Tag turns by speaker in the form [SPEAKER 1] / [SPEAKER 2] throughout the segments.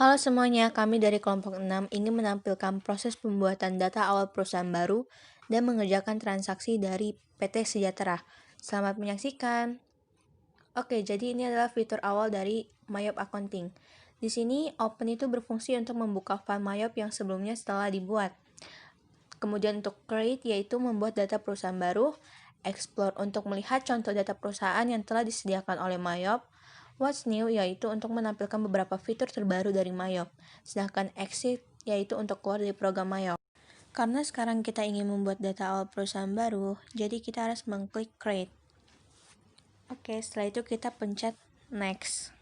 [SPEAKER 1] Halo semuanya, kami dari kelompok 6 ingin menampilkan proses pembuatan data awal perusahaan baru dan mengerjakan transaksi dari PT Sejahtera. Selamat menyaksikan. Oke, jadi ini adalah fitur awal dari Mayop Accounting. Di sini, Open itu berfungsi untuk membuka file Mayop yang sebelumnya setelah dibuat. Kemudian untuk Create yaitu membuat data perusahaan baru, Explore untuk melihat contoh data perusahaan yang telah disediakan oleh Mayop, What's New yaitu untuk menampilkan beberapa fitur terbaru dari Mayop, sedangkan Exit yaitu untuk keluar dari program Mayop. Karena sekarang kita ingin membuat data awal perusahaan baru, jadi kita harus mengklik Create. Oke, setelah itu kita pencet Next.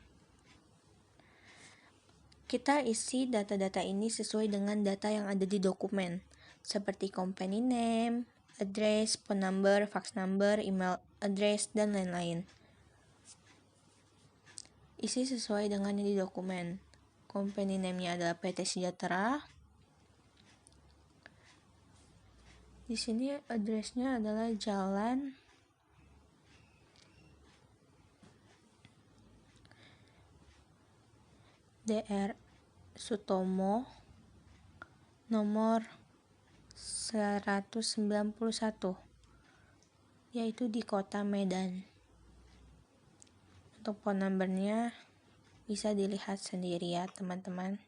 [SPEAKER 1] Kita isi data-data ini sesuai dengan data yang ada di dokumen, seperti company name, address, phone number, fax number, email address, dan lain-lain. Isi sesuai dengan yang di dokumen. Company name-nya adalah PT Sejahtera. Di sini address-nya adalah Jalan DR Sutomo nomor 191, yaitu di Kota Medan. Untuk phone number-nya bisa dilihat sendiri ya teman-teman.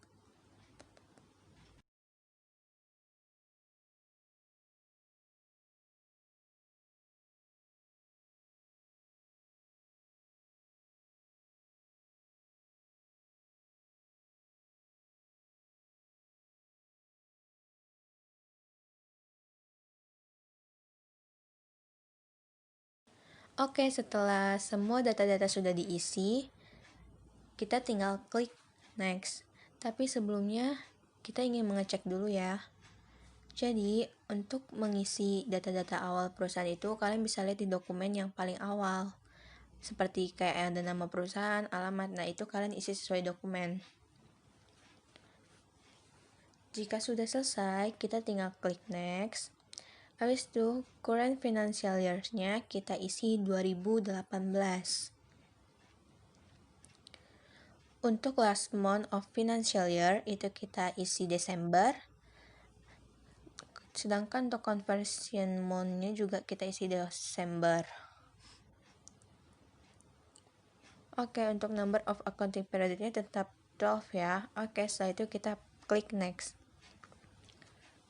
[SPEAKER 1] Oke, setelah semua data-data sudah diisi, kita tinggal klik Next. Tapi sebelumnya, kita ingin mengecek dulu ya. Jadi, untuk mengisi data-data awal perusahaan itu, kalian bisa lihat di dokumen yang paling awal. Seperti kayak ada nama perusahaan, alamat, nah itu kalian isi sesuai dokumen. Jika sudah selesai, kita tinggal klik Next. Habis itu, current financial years-nya kita isi 2018. Untuk last month of financial year, itu kita isi Desember. Sedangkan untuk conversion month-nya juga kita isi Desember. Oke, untuk number of accounting period-nya tetap 12 ya. Oke, setelah itu kita klik Next.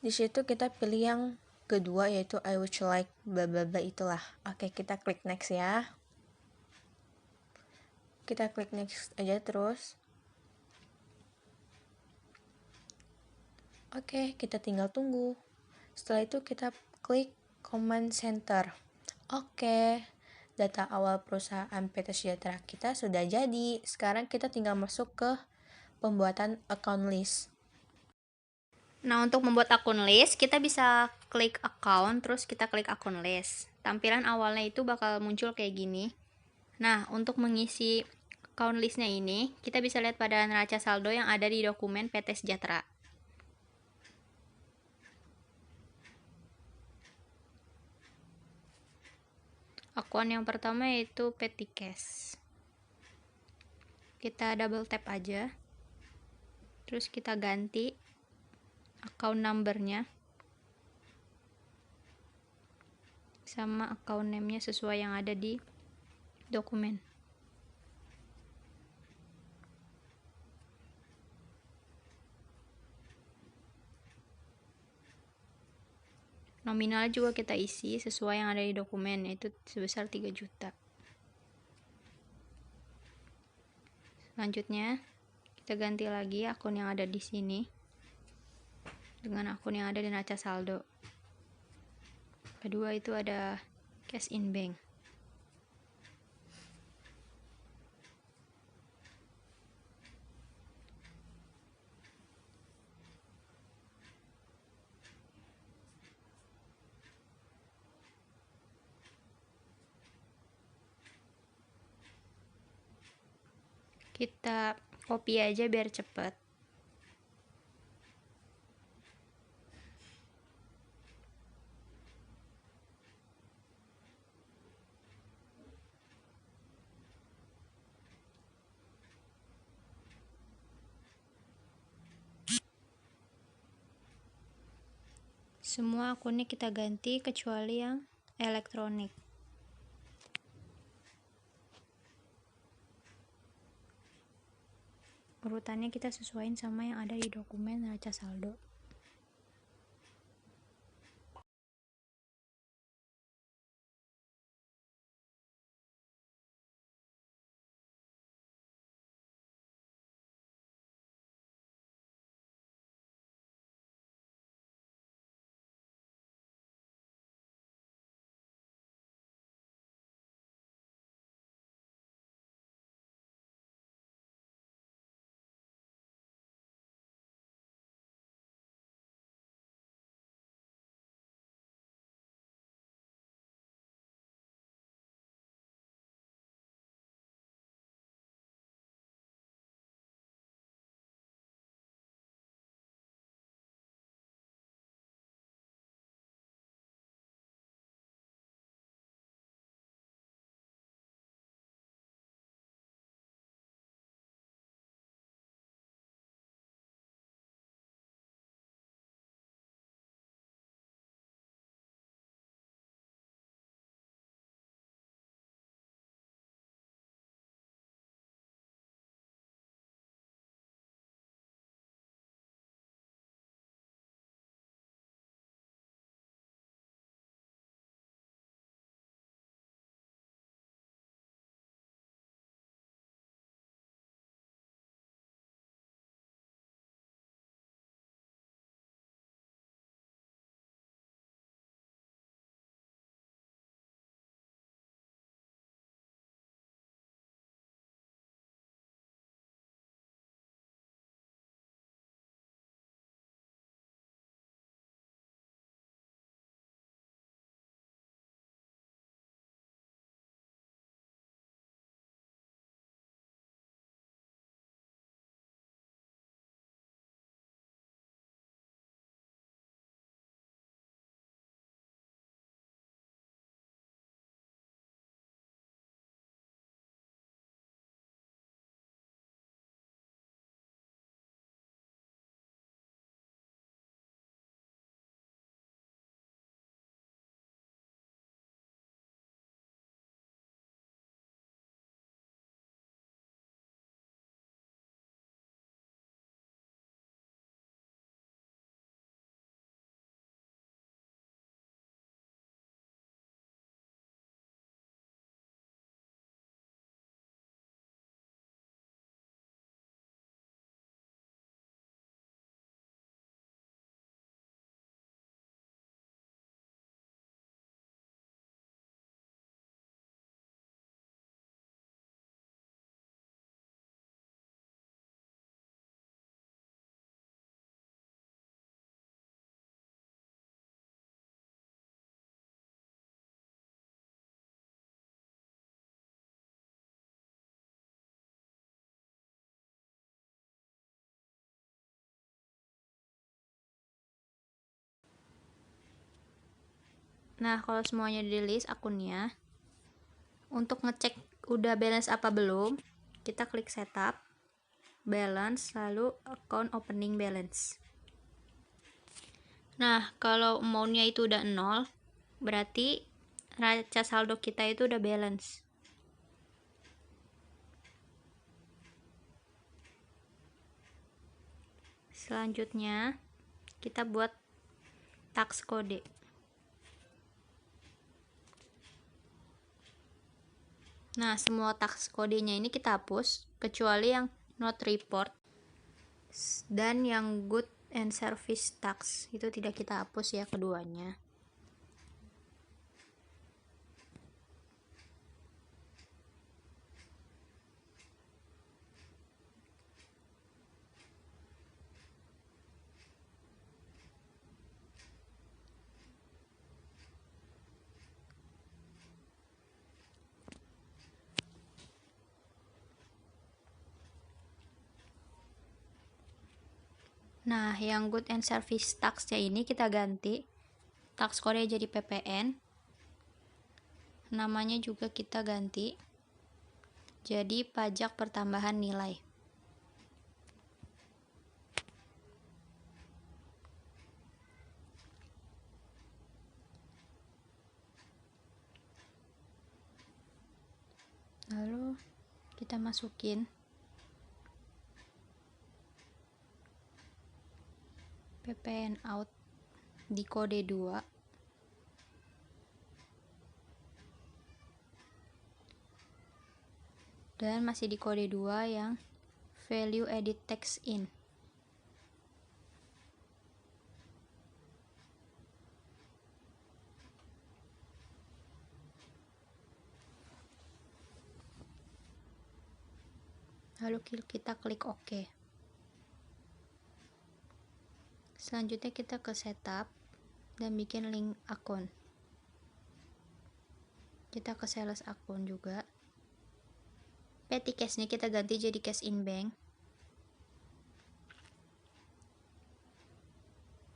[SPEAKER 1] Di situ kita pilih yang kedua yaitu I would like bla bla bla itulah. Oke, kita klik Next ya. Kita klik Next aja terus. Oke, kita tinggal tunggu. Setelah itu kita klik Command Center. Oke, data awal perusahaan PT Sejahtera kita sudah jadi. Sekarang kita tinggal masuk ke pembuatan account list.
[SPEAKER 2] Nah, untuk membuat akun list, kita bisa klik account, terus kita klik akun list. Tampilan awalnya itu bakal muncul kayak gini. Nah, untuk mengisi account listnya ini, kita bisa lihat pada neraca saldo yang ada di dokumen PT Sejahtera. Akun yang pertama yaitu Petty Cash. Kita double tap aja. Terus kita ganti account number-nya sama account name-nya sesuai yang ada di dokumen. Nominal juga kita isi sesuai yang ada di dokumen, yaitu sebesar 3 juta. Selanjutnya, kita ganti lagi akun yang ada di sini dengan akun yang ada di neraca saldo. Kedua itu ada cash in bank. Kita copy aja biar cepet. Semua akunnya kita ganti kecuali yang elektronik. Urutannya kita sesuaiin sama yang ada di dokumen neraca saldo. Nah, kalau semuanya di list akunnya, untuk ngecek udah balance apa belum, kita klik setup, balance, lalu account opening balance. Nah, kalau amount-nya itu udah 0, berarti neraca saldo kita itu udah balance. Selanjutnya, kita buat tax kode. Nah, semua tax kodenya ini kita hapus, kecuali yang not report dan yang good and service tax. Itu tidak kita hapus ya keduanya. Nah, yang good and service tax-nya ini kita ganti. Tax kode jadi PPN. Namanya juga kita ganti. Jadi pajak pertambahan nilai. kita masukin ppn out di kode 2, dan masih di kode 2 yang value edit text in. Lalu kita klik OK. Selanjutnya kita ke setup dan bikin link akun. Kita ke sales akun juga. Petty cash-nya kita ganti jadi cash in bank.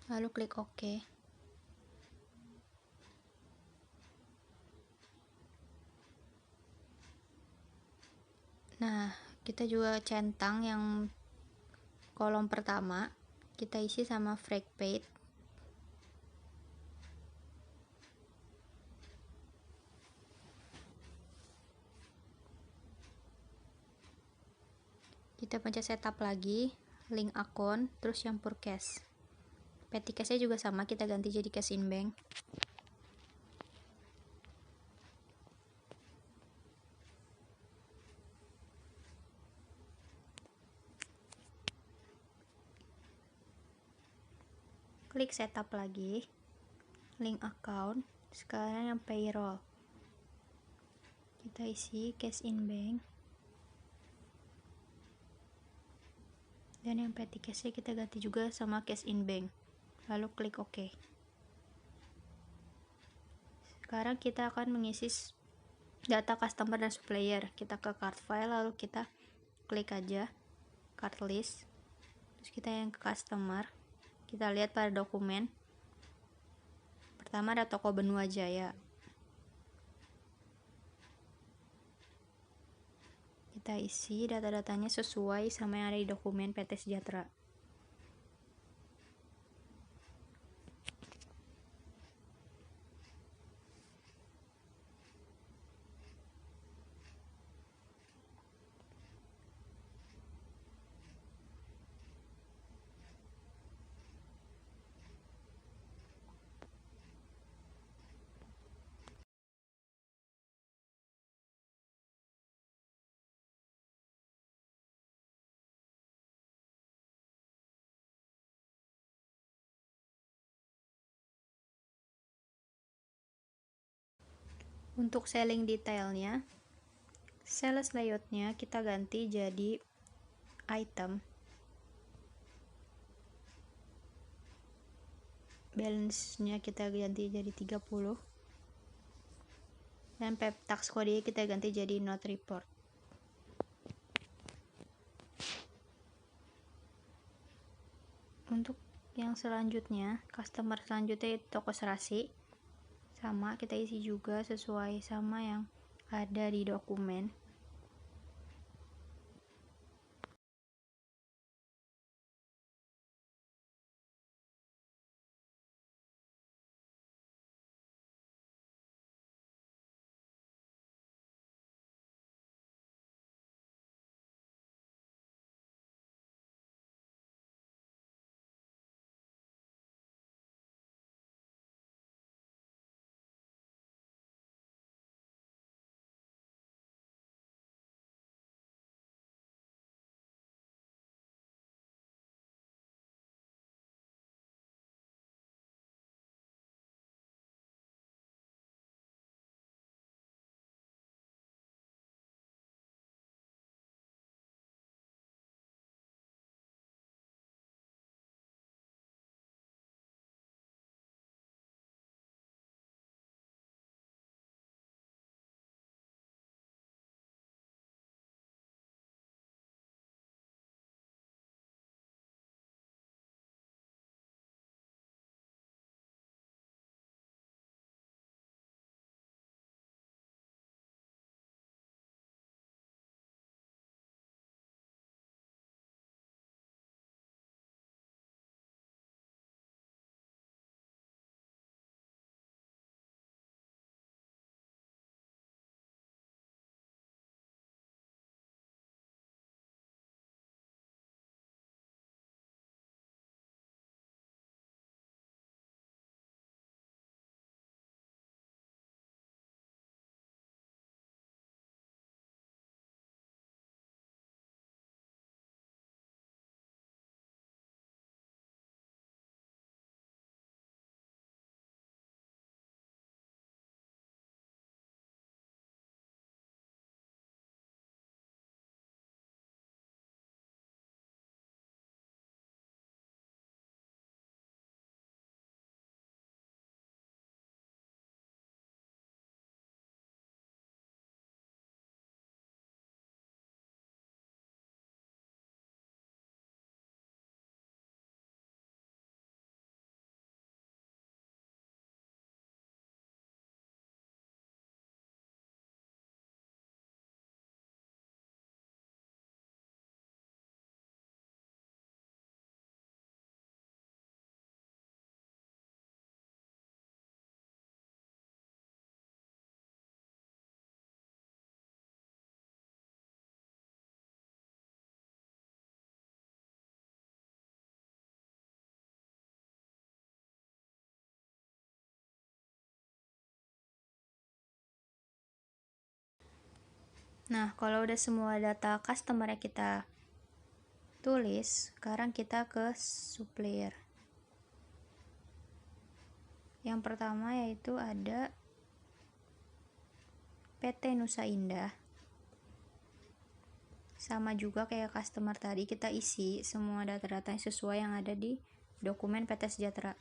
[SPEAKER 2] Lalu klik OK. Nah, kita juga centang yang kolom pertama, kita isi sama frag paid. Kita pencet setup lagi, link akun, terus yang purchase. Petty cash-nya juga sama, kita ganti jadi cash in bank. Klik setup lagi, link account, sekarang yang payroll. Kita isi cash in bank. Dan yang petty cash-nya kita ganti juga sama cash in bank. Lalu klik OK. Sekarang kita akan mengisi data customer dan supplier. Kita ke card file, lalu kita klik aja card list. Terus kita yang ke customer. Kita lihat pada dokumen. Pertama ada toko Benua Jaya. Kita isi data-datanya sesuai sama yang ada di dokumen PT Sejahtera. Untuk selling detailnya, sales layoutnya kita ganti jadi item. Balance-nya kita ganti jadi 30. Dan tax code kita ganti jadi not report. Untuk yang selanjutnya, customer selanjutnya itu toko serasi. Sama, kita isi juga sesuai sama yang ada di dokumen. Nah, kalau udah semua data customer yang kita tulis, sekarang kita ke supplier. Yang pertama yaitu ada PT Nusa Indah. Sama juga kayak customer tadi, kita isi semua data-data yang sesuai yang ada di dokumen PT Sejahtera.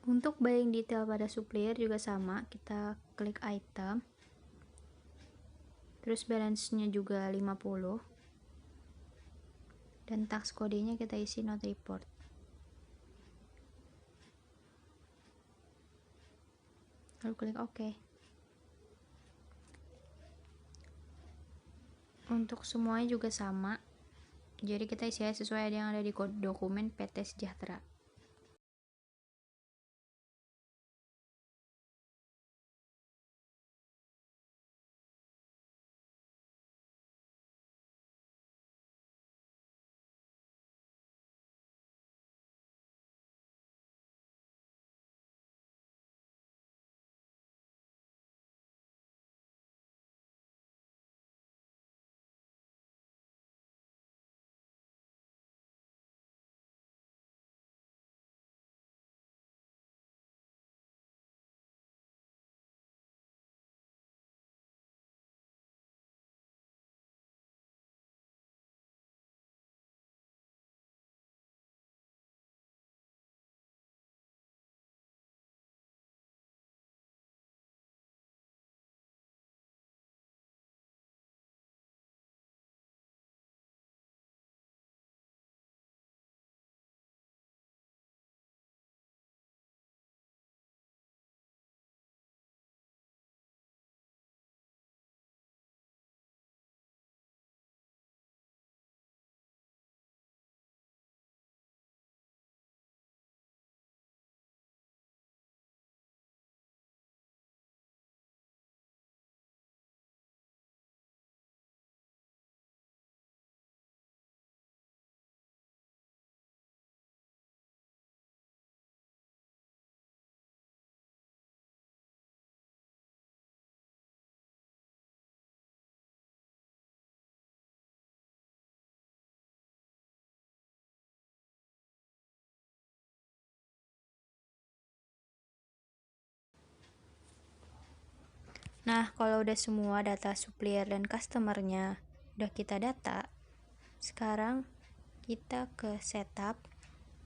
[SPEAKER 2] Untuk buying detail pada supplier juga sama, kita klik item, terus balance-nya juga 50, dan tax kodenya kita isi not report. Lalu klik OK. Untuk semuanya juga sama, jadi kita isi sesuai yang ada di dokumen PT Sejahtera. Nah, kalau udah semua data supplier dan customernya udah kita data, sekarang kita ke setup,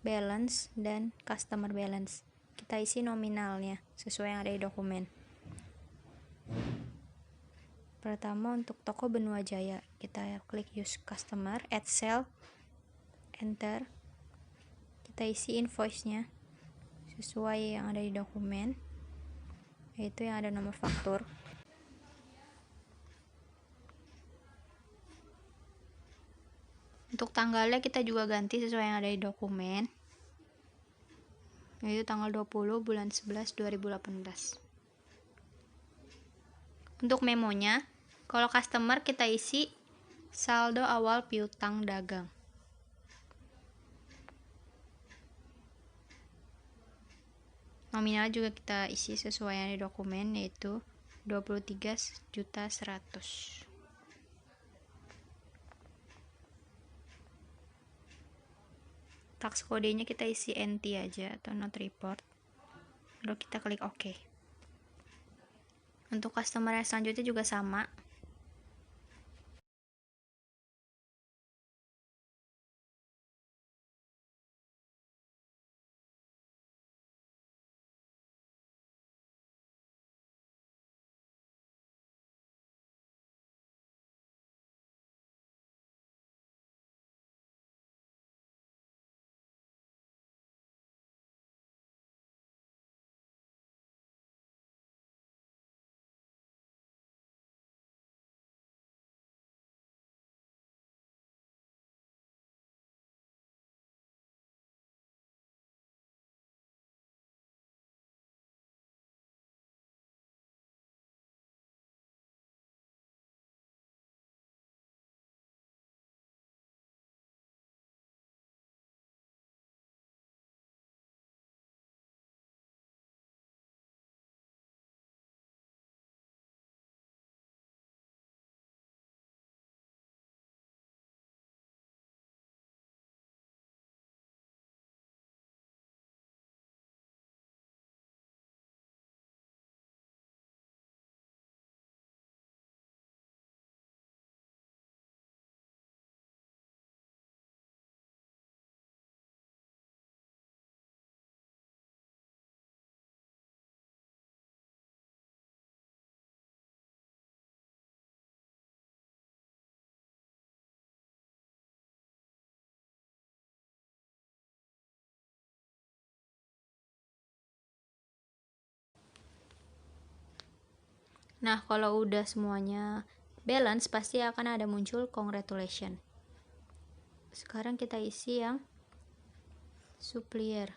[SPEAKER 2] balance, dan customer balance. Kita isi nominalnya sesuai yang ada di dokumen. Pertama untuk toko Benua Jaya, kita klik use customer, add cell, enter. Kita isi invoice-nya sesuai yang ada di dokumen, yaitu yang ada nomor faktur. Untuk tanggalnya kita juga ganti sesuai yang ada di dokumen, yaitu tanggal 20 bulan 11 2018. Untuk memonya, kalau customer kita isi saldo awal piutang dagang. Nominal juga kita isi sesuai yang di dokumen, yaitu 23.100.000. Tax kodenya kita isi NT aja atau not report. Lalu kita klik OK. Untuk customer yang selanjutnya juga sama. Nah, kalau udah semuanya balance, pasti akan ada muncul congratulation. Sekarang kita isi yang supplier.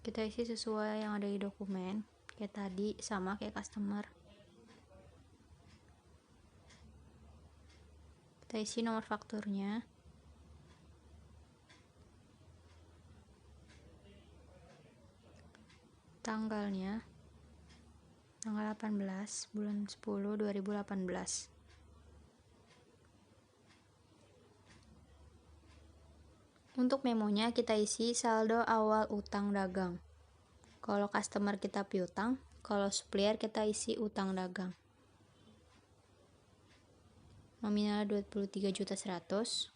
[SPEAKER 2] Kita isi sesuai yang ada di dokumen. Kayak tadi, sama kayak customer. Kita isi nomor fakturnya. Tanggalnya. Tanggal 18 bulan 10 2018. Untuk memonya kita isi saldo awal utang dagang. Kalau customer kita piutang, kalau supplier kita isi utang dagang. Nominal 23.100.000.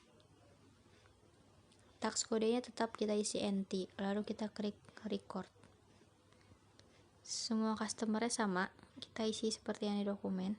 [SPEAKER 2] Tax kodenya tetap kita isi NT, lalu kita klik record. Semua customernya sama, kita isi seperti yang di dokumen.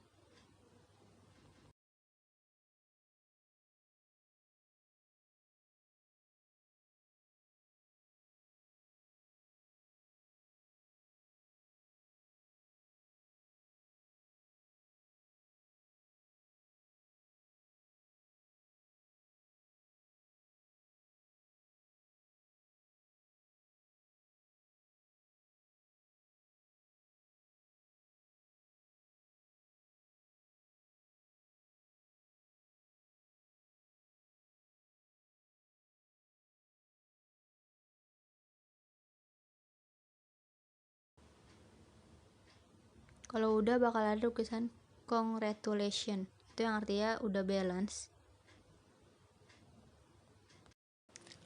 [SPEAKER 2] Kalau udah bakal ada tulisan congratulation, itu yang artinya udah balance.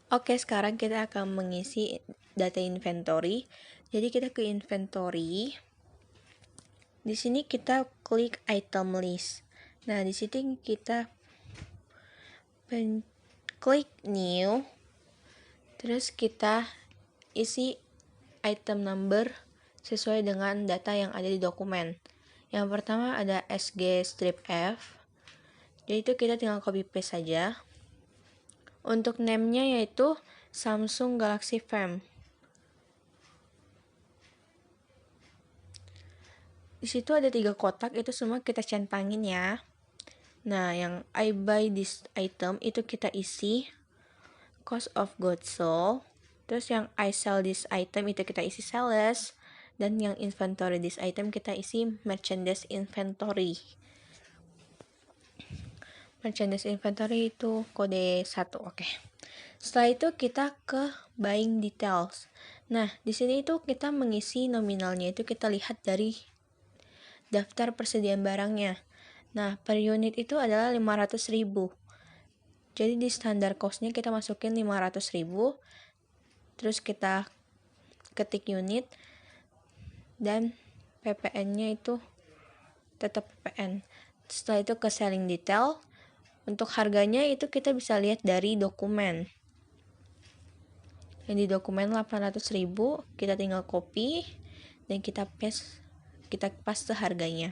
[SPEAKER 1] Oke, sekarang kita akan mengisi data inventory. Jadi kita ke inventory. Di sini kita klik item list. Nah, di sini kita klik new. Terus kita isi item number sesuai dengan data yang ada di dokumen. Yang pertama ada SG strip F. Jadi itu kita tinggal copy paste saja. Untuk name-nya yaitu Samsung Galaxy Fam. Di situ ada 3 kotak, itu semua kita centangin ya. Nah, yang I buy this item itu kita isi cost of goods sold. Terus yang I sell this item itu kita isi sales. Dan yang inventory this item kita isi merchandise inventory. Merchandise inventory itu kode 1, oke. Setelah itu kita ke buying details. Nah, di sini itu kita mengisi nominalnya itu kita lihat dari daftar persediaan barangnya. Nah, per unit itu adalah 500.000. Jadi di standar cost-nya kita masukin 500.000. Terus kita ketik unit dan PPN-nya itu tetap PPN. Setelah itu ke selling detail. Untuk harganya itu kita bisa lihat dari dokumen. Yang di dokumen 800.000, kita tinggal copy dan kita paste harganya.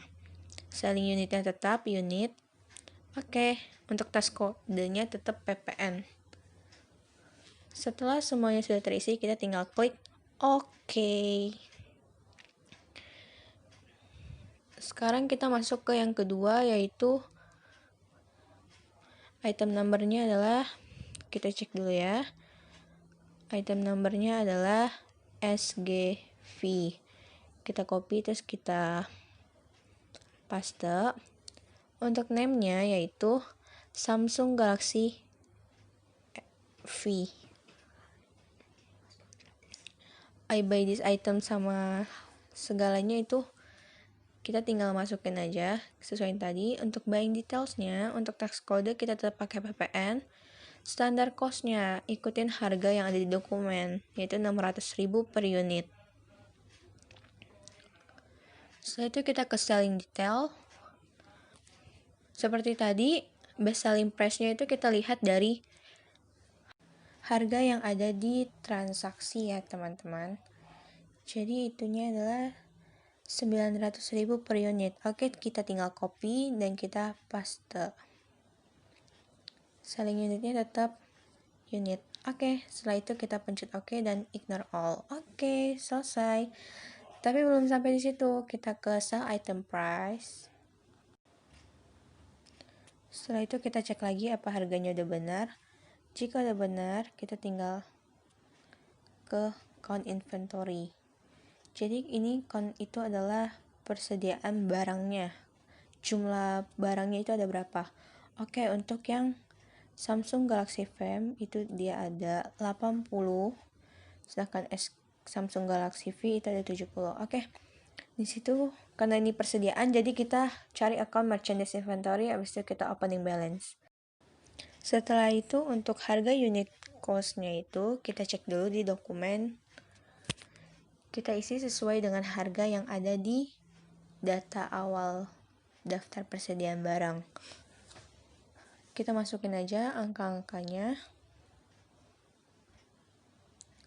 [SPEAKER 1] Selling unitnya tetap unit. Oke, untuk task kodenya tetap PPN. Setelah semuanya sudah terisi, kita tinggal klik OK. Sekarang kita masuk ke yang kedua, yaitu item numbernya adalah, kita cek dulu ya. Item numbernya adalah SGV. Kita copy terus kita paste. Untuk name-nya yaitu Samsung Galaxy V. I buy this item sama segalanya itu kita tinggal masukin aja sesuai yang tadi. Untuk buying details-nya, untuk tax code kita tetap pakai PPN. Standar cost-nya ikutin harga yang ada di dokumen, yaitu 600.000 per unit. Setelah itu kita ke selling detail. Seperti tadi, best selling price-nya itu kita lihat dari harga yang ada di transaksi ya teman-teman. Jadi itunya adalah 900.000 per unit. Oke, kita tinggal copy dan kita paste. Selling unitnya tetap unit. Oke, setelah itu kita pencet OK dan ignore all. Oke, selesai. Tapi belum sampai di situ, kita ke sell item price. Setelah itu kita cek lagi apa harganya udah benar. Jika udah benar, kita tinggal ke count inventory. Jadi ini count itu adalah persediaan barangnya. Jumlah barangnya itu ada berapa? Oke, untuk yang Samsung Galaxy Fam itu dia ada 80, sedangkan Samsung Galaxy V itu ada 70. Oke. Di situ karena ini persediaan jadi kita cari account merchandise inventory, habis itu kita opening balance. Setelah itu untuk harga unit cost-nya itu kita cek dulu di dokumen. Kita isi sesuai dengan harga yang ada di data awal daftar persediaan barang. Kita masukin aja angka-angkanya.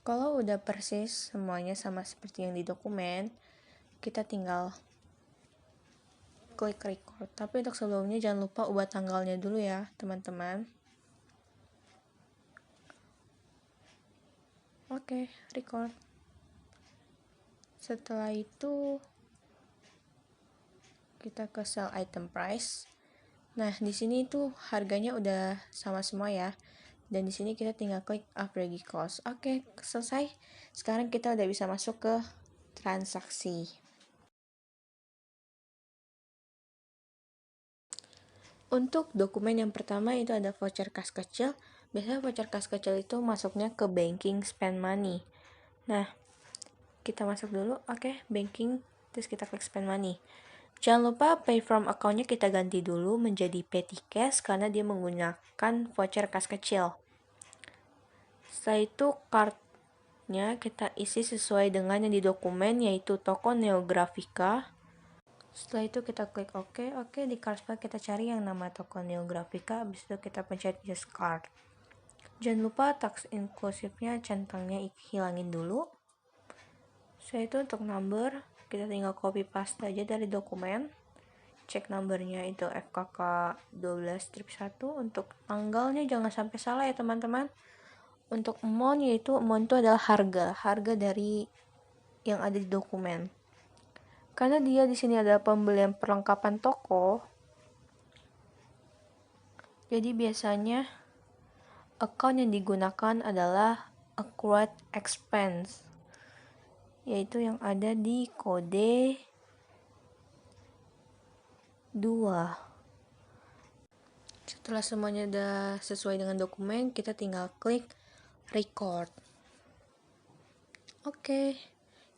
[SPEAKER 1] Kalau udah persis semuanya sama seperti yang di dokumen, kita tinggal klik record. Tapi untuk sebelumnya jangan lupa ubah tanggalnya dulu ya, teman-teman. Oke, record. Setelah itu kita ke sell item price. Nah, di sini tuh harganya udah sama semua ya. Dan di sini kita tinggal klik average cost. Oke, selesai. Sekarang kita udah bisa masuk ke transaksi. Untuk dokumen yang pertama itu ada voucher kas kecil. Biasanya voucher kas kecil itu masuknya ke banking spend money. Nah, kita masuk dulu. Oke, banking, terus kita klik spend money. Jangan lupa pay from account-nya kita ganti dulu menjadi petty cash karena dia menggunakan voucher kas kecil. Setelah itu card-nya kita isi sesuai dengan yang di dokumen yaitu toko Neografika. Setelah itu kita klik OK. Oke, di card file kita cari yang nama toko Neografika, habis itu kita pencet use card. Jangan lupa tax inclusive-nya centangnya hilangin dulu. Setelah itu untuk number kita tinggal copy paste aja dari dokumen. Cek numbernya itu FKK 12-1. Untuk tanggalnya jangan sampai salah ya teman-teman. Untuk amount yaitu amount itu adalah harga dari yang ada di dokumen. Karena dia di sini ada pembelian perlengkapan toko. Jadi biasanya account yang digunakan adalah accrued expense, yaitu yang ada di kode 2. Setelah semuanya udah sesuai dengan dokumen, kita tinggal klik record. Oke,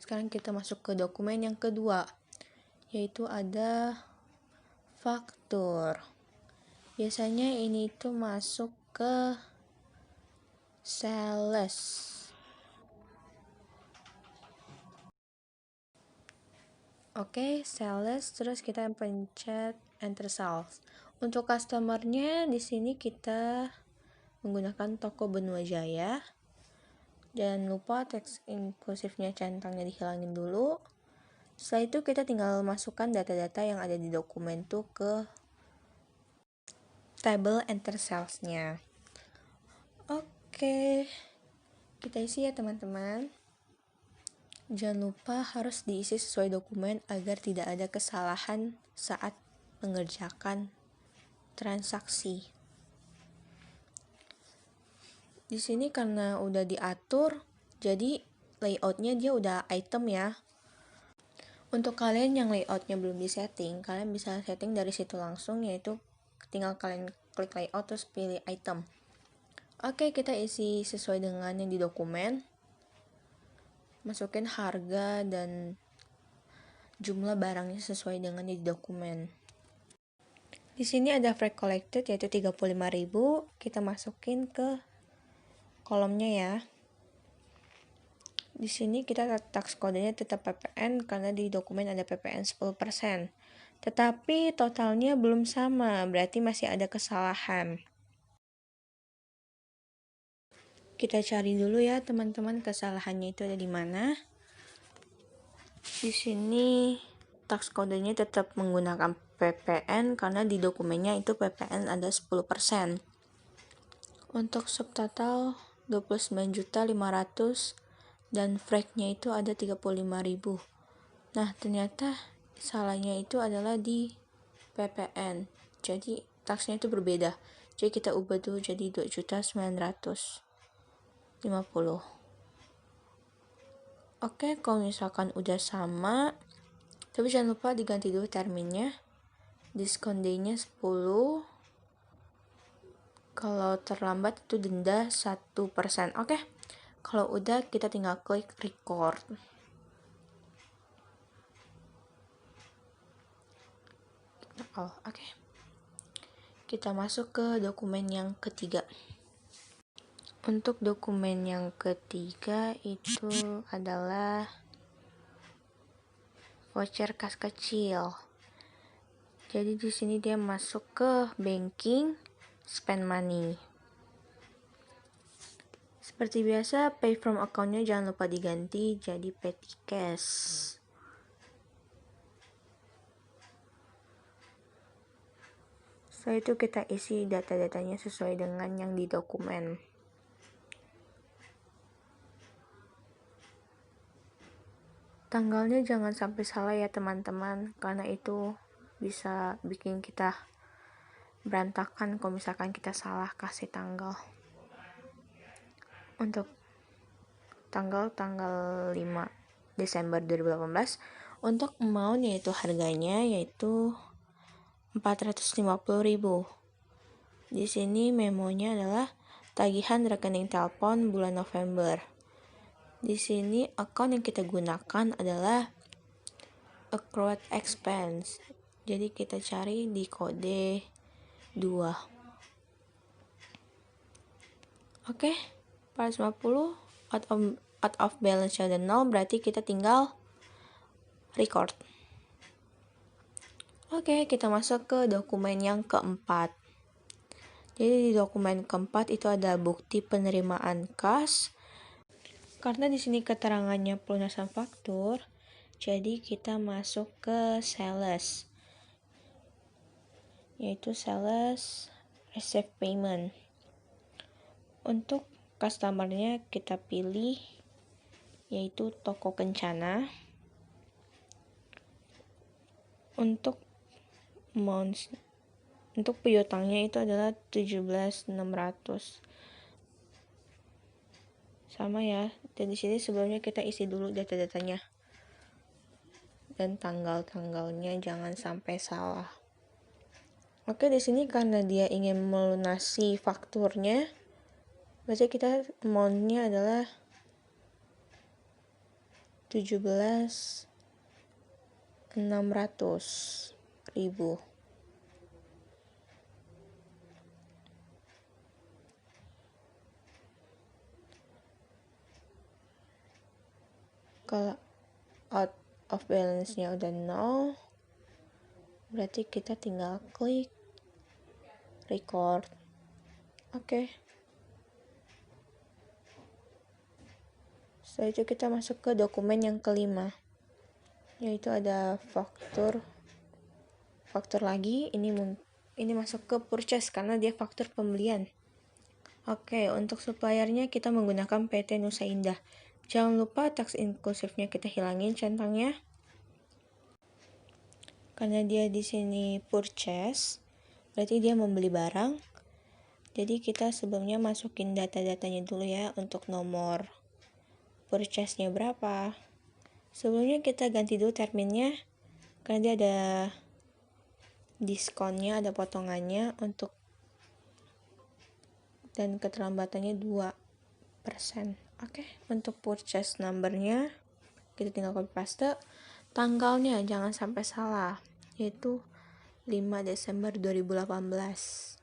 [SPEAKER 1] sekarang kita masuk ke dokumen yang kedua, yaitu ada faktur. Biasanya ini tuh masuk ke sales. Oke, sales, terus kita pencet enter sales. Untuk customernya di sini kita menggunakan toko Benua Jaya. Jangan lupa teks inklusifnya centangnya dihilangin dulu. Setelah itu kita tinggal masukkan data-data yang ada di dokumen tuh ke table enter sales-nya. Oke, kita isi ya teman-teman. Jangan lupa harus diisi sesuai dokumen agar tidak ada kesalahan saat mengerjakan transaksi. Di sini karena udah diatur, jadi layoutnya dia udah item ya. Untuk kalian yang layoutnya belum disetting, kalian bisa setting dari situ langsung, yaitu tinggal kalian klik layout terus pilih item. Oke, kita isi sesuai dengan yang di dokumen. Masukin harga dan jumlah barangnya sesuai dengan yang di dokumen. Di sini ada freight collected yaitu 35.000. Kita masukin ke kolomnya ya. Di sini kita tax kodenya tetap PPN karena di dokumen ada PPN 10%. Tetapi totalnya belum sama, berarti masih ada kesalahan. Kita cari dulu ya teman-teman kesalahannya itu ada di mana. Di sini tax kodenya tetap menggunakan PPN karena di dokumennya itu PPN ada 10%. Untuk subtotal 29.500.000 dan freight-nya itu ada 35.000. Nah, ternyata salahnya itu adalah di PPN. Jadi taksnya itu berbeda. Jadi kita ubah dulu jadi 2.950.000. Oke, kalau misalkan udah sama, tapi jangan lupa diganti dulu terminnya. Diskon day-nya 10. Kalau terlambat itu denda 1%. Oke. Kalau udah kita tinggal klik record. Oke. Kita masuk ke dokumen yang ketiga. Untuk dokumen yang ketiga itu adalah voucher kas kecil. Jadi di sini dia masuk ke banking, spend money. Seperti biasa, pay from account-nya jangan lupa diganti jadi petty cash. Setelah itu kita isi data-datanya sesuai dengan yang di dokumen. Tanggalnya jangan sampai salah ya teman-teman, karena itu bisa bikin kita berantakan kalau misalkan kita salah kasih tanggal. Untuk tanggal 5 Desember 2018, untuk amount yaitu harganya yaitu 450.000. Di sini memonya adalah tagihan rekening telepon bulan November. Di sini account yang kita gunakan adalah accrued expense. Jadi kita cari di kode 2. Oke, 450 out of balance ada 0, berarti kita tinggal record. Oke, kita masuk ke dokumen yang keempat. Jadi di dokumen keempat itu ada bukti penerimaan kas. Karena di sini keterangannya pelunasan faktur, jadi kita masuk ke sales, yaitu sales receive payment. Untuk customernya kita pilih yaitu Toko Kencana. Untuk piutangnya itu adalah 17.600. Sama ya. Dan di sini sebelumnya kita isi dulu data-datanya. Dan tanggal-tanggalnya jangan sampai salah. Oke, di sini karena dia ingin melunasi fakturnya, berarti kita amount-nya adalah 17.600.000. Kalau out of balance-nya udah 0, berarti kita tinggal klik record. Oke. Setelah itu kita masuk ke dokumen yang kelima, yaitu ada faktur lagi. Ini masuk ke purchase karena dia faktur pembelian. Oke, untuk suppliernya kita menggunakan PT Nusa Indah. Jangan lupa tax inklusifnya kita hilangin centangnya. Karena dia di sini purchase, berarti dia membeli barang. Jadi kita sebelumnya masukin data-datanya dulu ya untuk nomor purchase-nya berapa. Sebelumnya kita ganti dulu terminnya karena dia ada diskonnya, ada potongannya untuk dan keterlambatannya 2%. Oke, untuk purchase number-nya kita tinggal copy paste. Tanggalnya jangan sampai salah, yaitu 5 Desember 2018.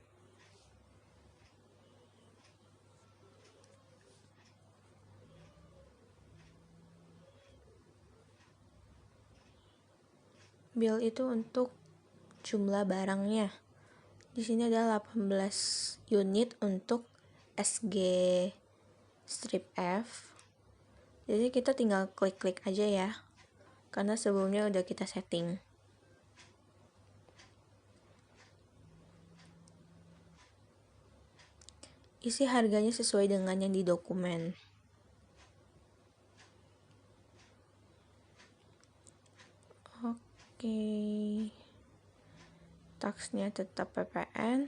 [SPEAKER 1] Bill itu untuk jumlah barangnya. Di sini ada 18 unit untuk SG strip F. Jadi kita tinggal klik-klik aja ya. Karena sebelumnya udah kita setting. Isi harganya sesuai dengan yang di dokumen. taksnya tetap PPN.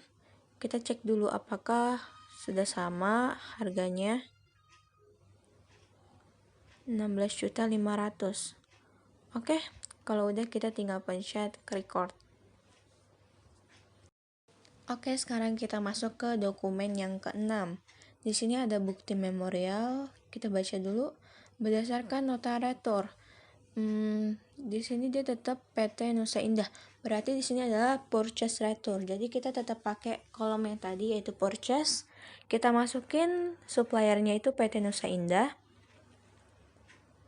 [SPEAKER 1] Kita cek dulu apakah sudah sama harganya. 16.500.000. Oke, kalau udah kita tinggal pencet record. Oke, sekarang kita masuk ke dokumen yang ke-6. Di sini ada bukti memorial. Kita baca dulu. Berdasarkan nota retur. Di sini dia tetap PT Nusa Indah. Berarti di sini adalah purchase retur. Jadi kita tetap pakai kolom yang tadi yaitu purchase. Kita masukin suppliernya itu PT Nusa Indah.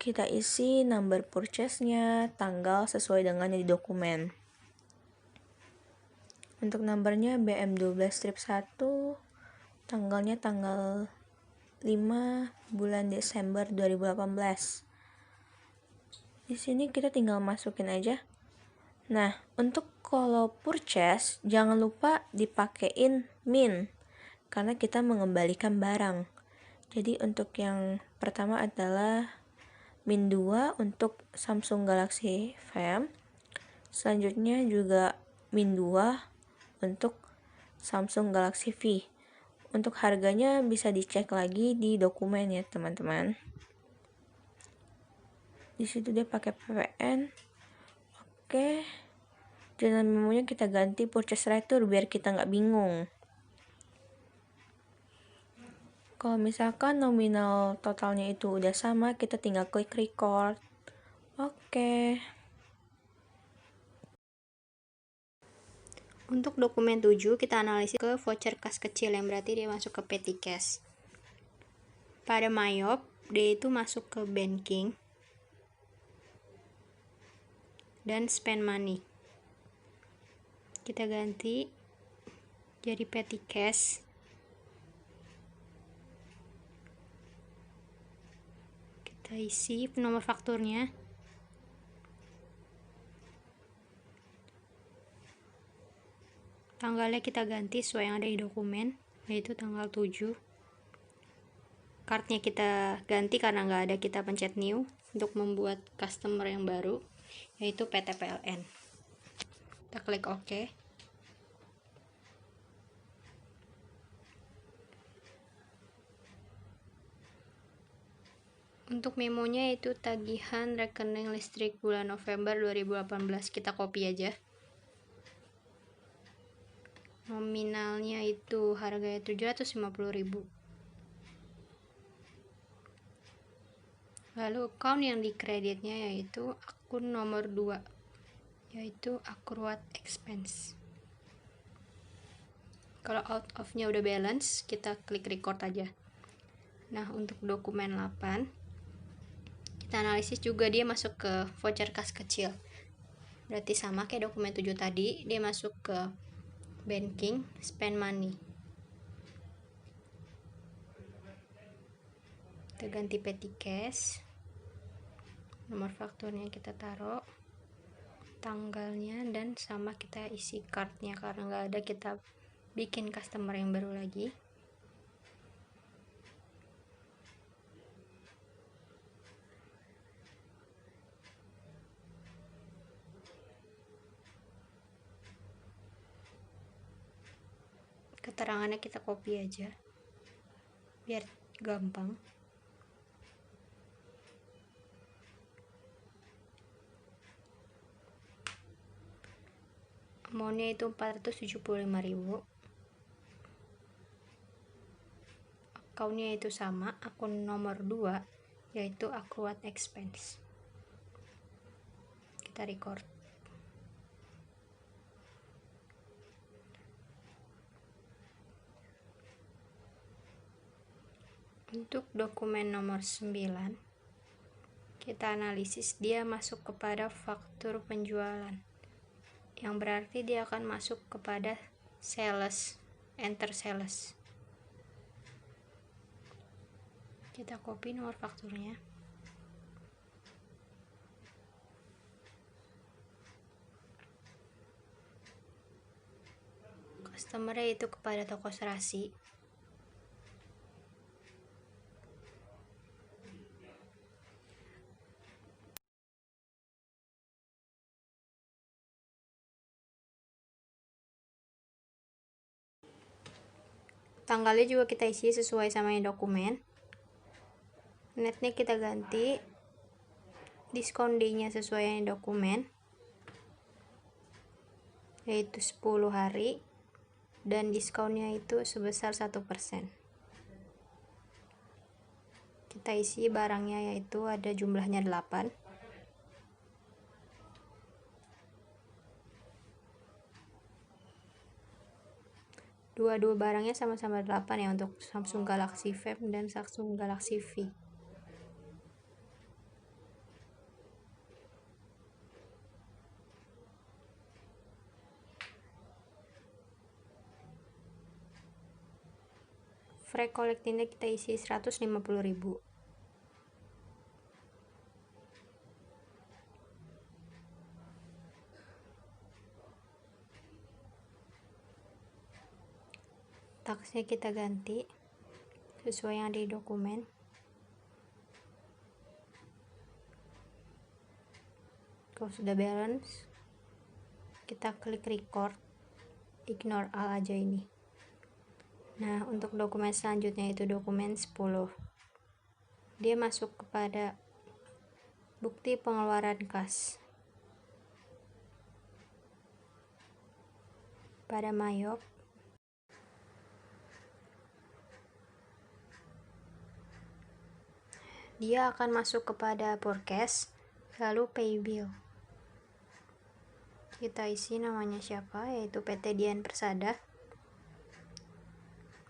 [SPEAKER 1] Kita isi number purchase-nya, tanggal sesuai dengan yang di dokumen. Untuk numbernya BM12-1, tanggalnya tanggal 5 bulan Desember 2018. Di sini kita tinggal masukin aja. Nah, untuk kalau purchase, jangan lupa dipakein min, karena kita mengembalikan barang. Jadi untuk yang pertama adalah min 2 untuk Samsung Galaxy Fam. Selanjutnya juga min 2 untuk Samsung Galaxy V. Untuk harganya bisa dicek lagi di dokumen ya teman-teman. Di situ dia pakai PPN. Oke. Jurnal memonya kita ganti purchase retur biar kita nggak bingung. Kalau misalkan nominal totalnya itu udah sama, kita tinggal klik record. Oke.
[SPEAKER 2] Untuk dokumen 7 kita analisis ke voucher kas kecil yang berarti dia masuk ke petty cash. Pada Mayop dia itu masuk ke banking dan spend money. Kita ganti jadi petty cash. Kita isi nomor fakturnya. Tanggalnya kita ganti sesuai yang ada di dokumen, yaitu tanggal 7. Kartnya kita ganti karena nggak ada, kita pencet new untuk membuat customer yang baru, yaitu PT PLN. Kita klik OK. Untuk memonya itu tagihan rekening listrik bulan November 2018, kita copy aja. Nominalnya itu harganya 750.000. Lalu account yang dikreditnya yaitu akun nomor 2, yaitu accrued expense. Kalau out of-nya udah balance, kita klik record aja. Nah, untuk dokumen 8 kita analisis juga, dia masuk ke voucher kas kecil. Berarti sama kayak dokumen 7 tadi, dia masuk ke banking, spend money. Kita ganti petty cash. Nomor fakturnya kita taruh, tanggalnya, dan sama kita isi cardnya karena nggak ada, kita bikin customer yang baru lagi. Keterangannya kita copy aja biar gampang. Amountnya itu 475.000. Accountnya itu sama, akun nomor 2 yaitu accrued expense. Kita record. Untuk dokumen nomor 9 kita analisis, dia masuk kepada faktur penjualan, yang berarti dia akan masuk kepada sales, enter sales. Kita copy nomor fakturnya. Customer-nya itu kepada toko serasi. Tanggalnya juga kita isi sesuai sama yang dokumen. Netnya kita ganti, diskon day-nya sesuai yang dokumen, yaitu 10 hari, dan diskonnya itu sebesar 1%. Kita isi barangnya, yaitu ada jumlahnya 8. Dua-dua barangnya sama-sama 8 ya, untuk Samsung Galaxy Fam dan Samsung Galaxy V. Free collectingnya kita isi 150.000. Taksnya kita ganti sesuai yang ada di dokumen. Kalau sudah balance, kita klik record, ignore all aja ini. Nah, untuk dokumen selanjutnya itu dokumen 10. Dia masuk kepada bukti pengeluaran kas. Pada Mayop, dia akan masuk kepada forecast, lalu pay bill. Kita isi namanya siapa, yaitu PT Dian Persada.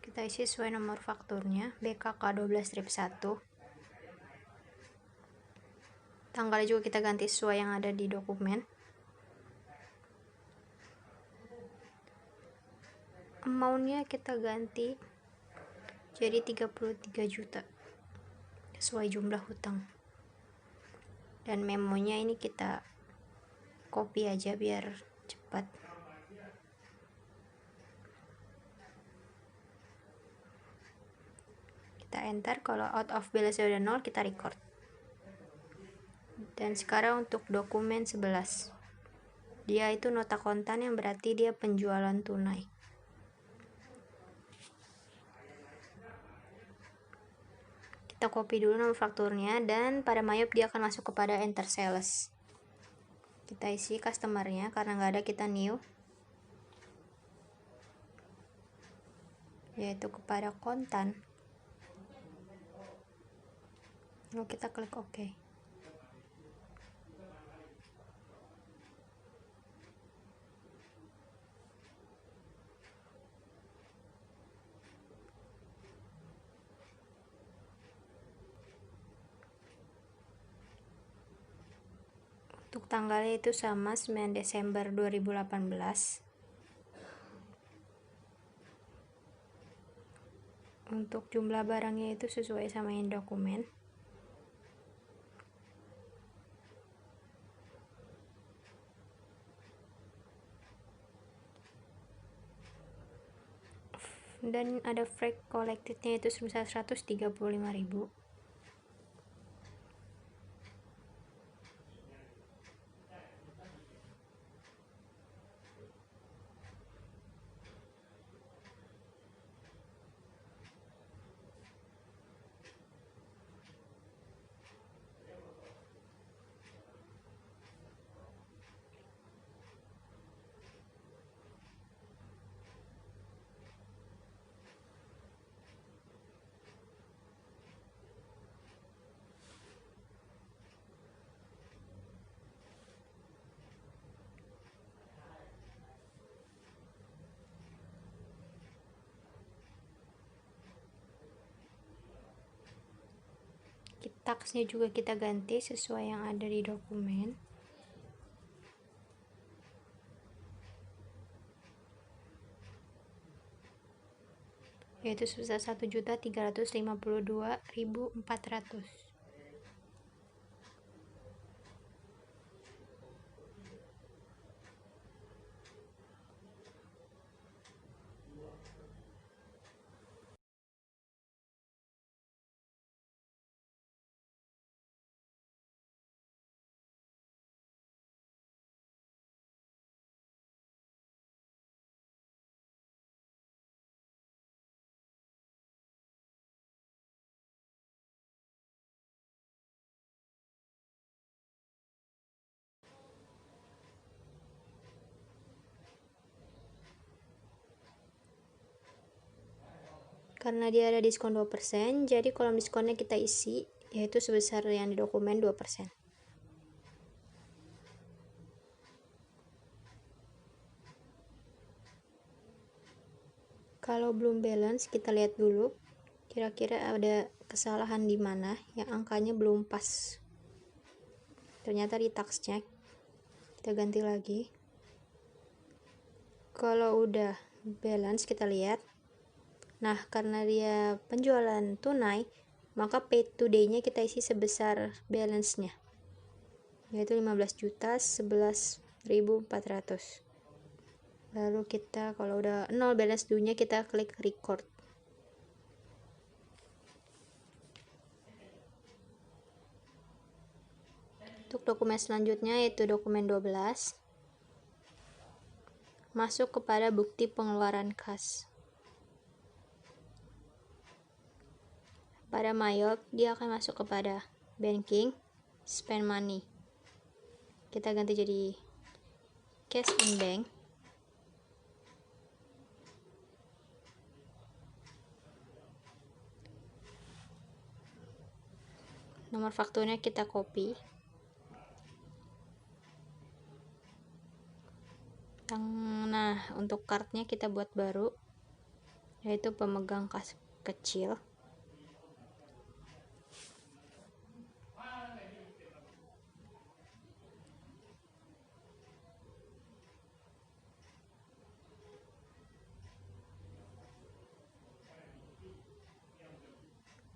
[SPEAKER 2] Kita isi sesuai nomor fakturnya, BKK 12-1. Tanggalnya juga kita ganti sesuai yang ada di dokumen. Amount-nya kita ganti jadi 33 juta sesuai jumlah hutang. Dan memonya ini kita copy aja biar cepat. Kita enter, kalau out of balance udah 0 kita record. Dan sekarang untuk dokumen 11, dia itu nota kontan, yang berarti dia penjualan tunai. Kita copy dulu nomor fakturnya, dan pada Mayop dia akan masuk kepada enter sales. Kita isi customernya, karena nggak ada kita new, yaitu kepada kontan. Lalu kita klik OK. Untuk tanggalnya itu sama, 9 Desember 2018. Untuk jumlah barangnya itu sesuai sama yang dokumen. Dan ada free collected-nya itu sebesar 135.000. Taksnya juga kita ganti sesuai yang ada di dokumen. Yaitu sebesar 1.352.400. Karena dia ada diskon 2%, jadi kolom diskonnya kita isi yaitu sebesar yang di dokumen 2%. Kalau belum balance, kita lihat dulu kira-kira ada kesalahan di mana yang angkanya belum pas. Ternyata di taxnya, kita ganti lagi. Kalau udah balance, kita lihat. Nah, karena dia penjualan tunai, maka paid today-nya kita isi sebesar balance-nya, yaitu 15.011.400. Lalu kita kalau udah 0 balance due-nya, kita klik record. Untuk dokumen selanjutnya yaitu dokumen 12. Masuk kepada bukti pengeluaran kas. Pada Mayop, dia akan masuk kepada banking, spend money. Kita ganti jadi cash in bank. Nomor fakturnya kita copy. Nah, untuk kartunya kita buat baru, yaitu pemegang kas kecil.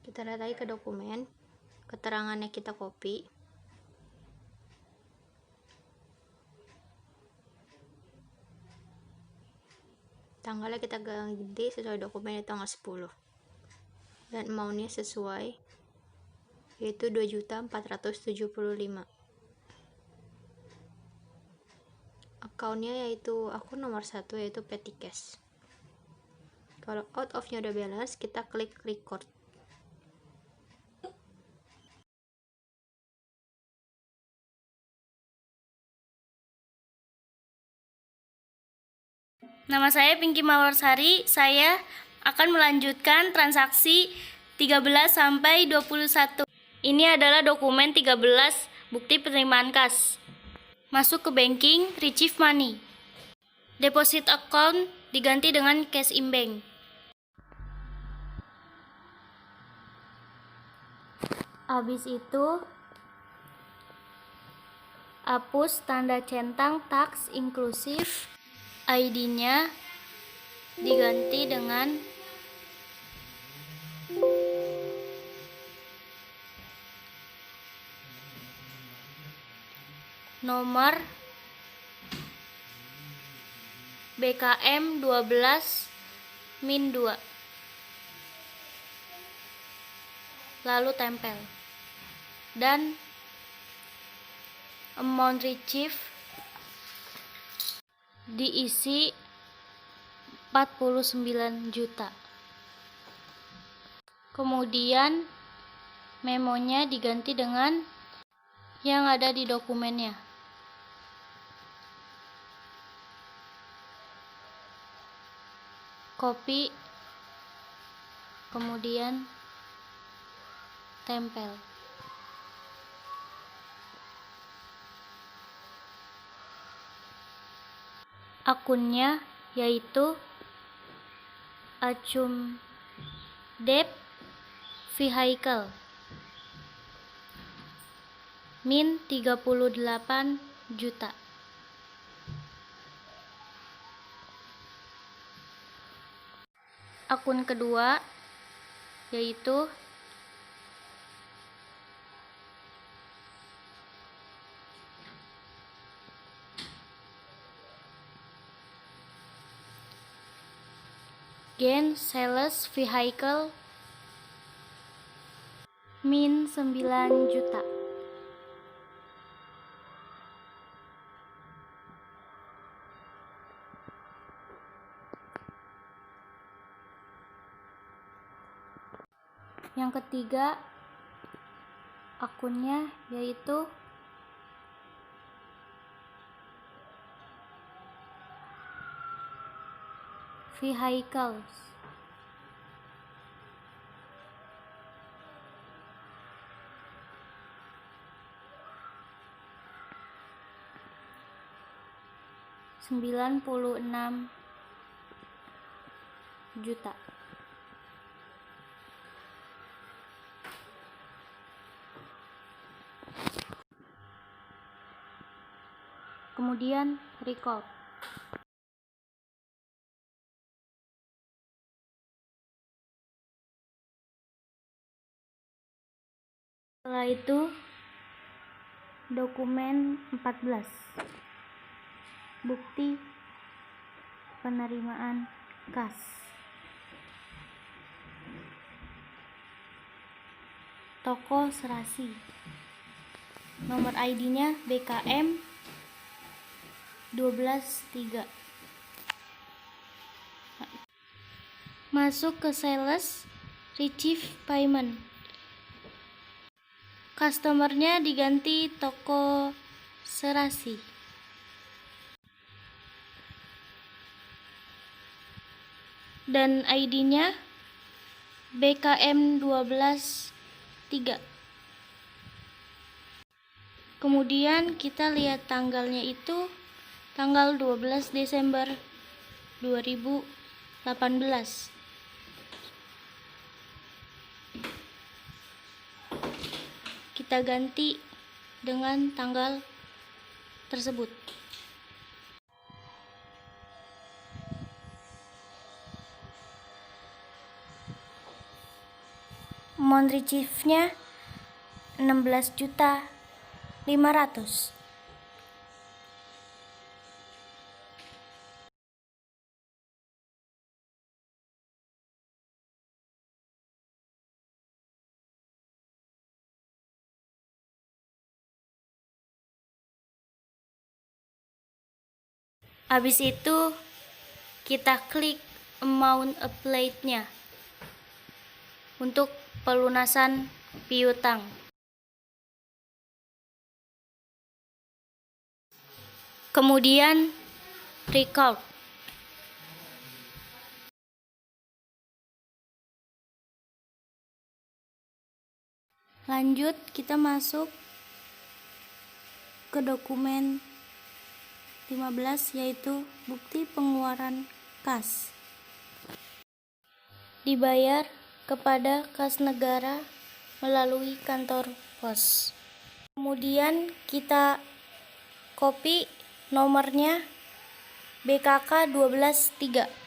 [SPEAKER 2] Kita lihat lagi ke dokumen, keterangannya kita copy. Tanggalnya kita ganti sesuai dokumen itu tanggal 10. Dan amount-nya sesuai, yaitu 2.475. Account-nya yaitu akun nomor 1 yaitu petty cash. Kalau out of-nya udah balance, kita klik record.
[SPEAKER 3] Nama saya Pinky Mawarsari. Saya akan melanjutkan transaksi 13 sampai 21. Ini adalah dokumen 13 bukti penerimaan kas. Masuk ke banking, retrieve money. Deposit account diganti dengan cash in bank. Habis itu hapus tanda centang tax inklusif. ID-nya diganti dengan nomor BKM 12-2, lalu tempel, dan amount retrieve diisi 49 juta. Kemudian memonya diganti dengan yang ada di dokumennya. Copy, kemudian tempel. Akunnya yaitu Acum Debt Vehicle min 38 juta. Akun kedua yaitu Gain Sales Vehicle min 9 juta. Yang ketiga akunnya yaitu Vehicles 96 juta. Kemudian record. Setelah itu dokumen 14, bukti penerimaan kas. Toko serasi, nomor ID-nya BKM 123. Masuk ke sales, receive payment. Customernya diganti toko serasi. Dan ID-nya BKM 123. Kemudian kita lihat tanggalnya itu tanggal 12 Desember 2018. Kita ganti dengan tanggal tersebut. Amount receive-nya 16.500.000. Habis itu kita klik amount applied-nya untuk pelunasan piutang. Kemudian record. Lanjut, kita masuk ke dokumen 15, yaitu bukti pengeluaran kas. Dibayar kepada kas negara melalui kantor pos. Kemudian kita copy nomornya BKK 123.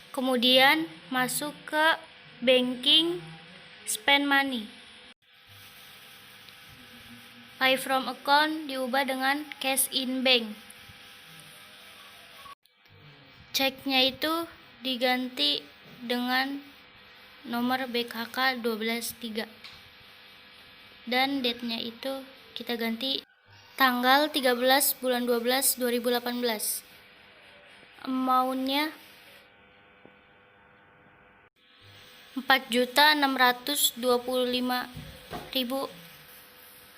[SPEAKER 3] Kemudian masuk ke banking, spend money. Pay from account diubah dengan cash in bank. Ceknya itu diganti dengan nomor BKK 123. Dan date-nya itu kita ganti tanggal 13 bulan 12 2018. Amount-nya 4.625.000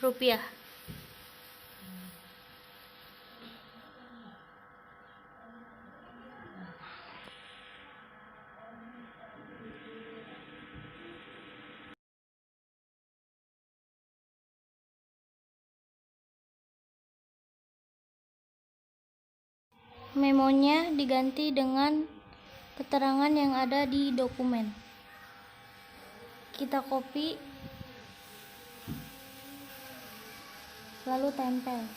[SPEAKER 3] rupiah. Memonya diganti dengan keterangan yang ada di dokumen. Kita copy, lalu tempel.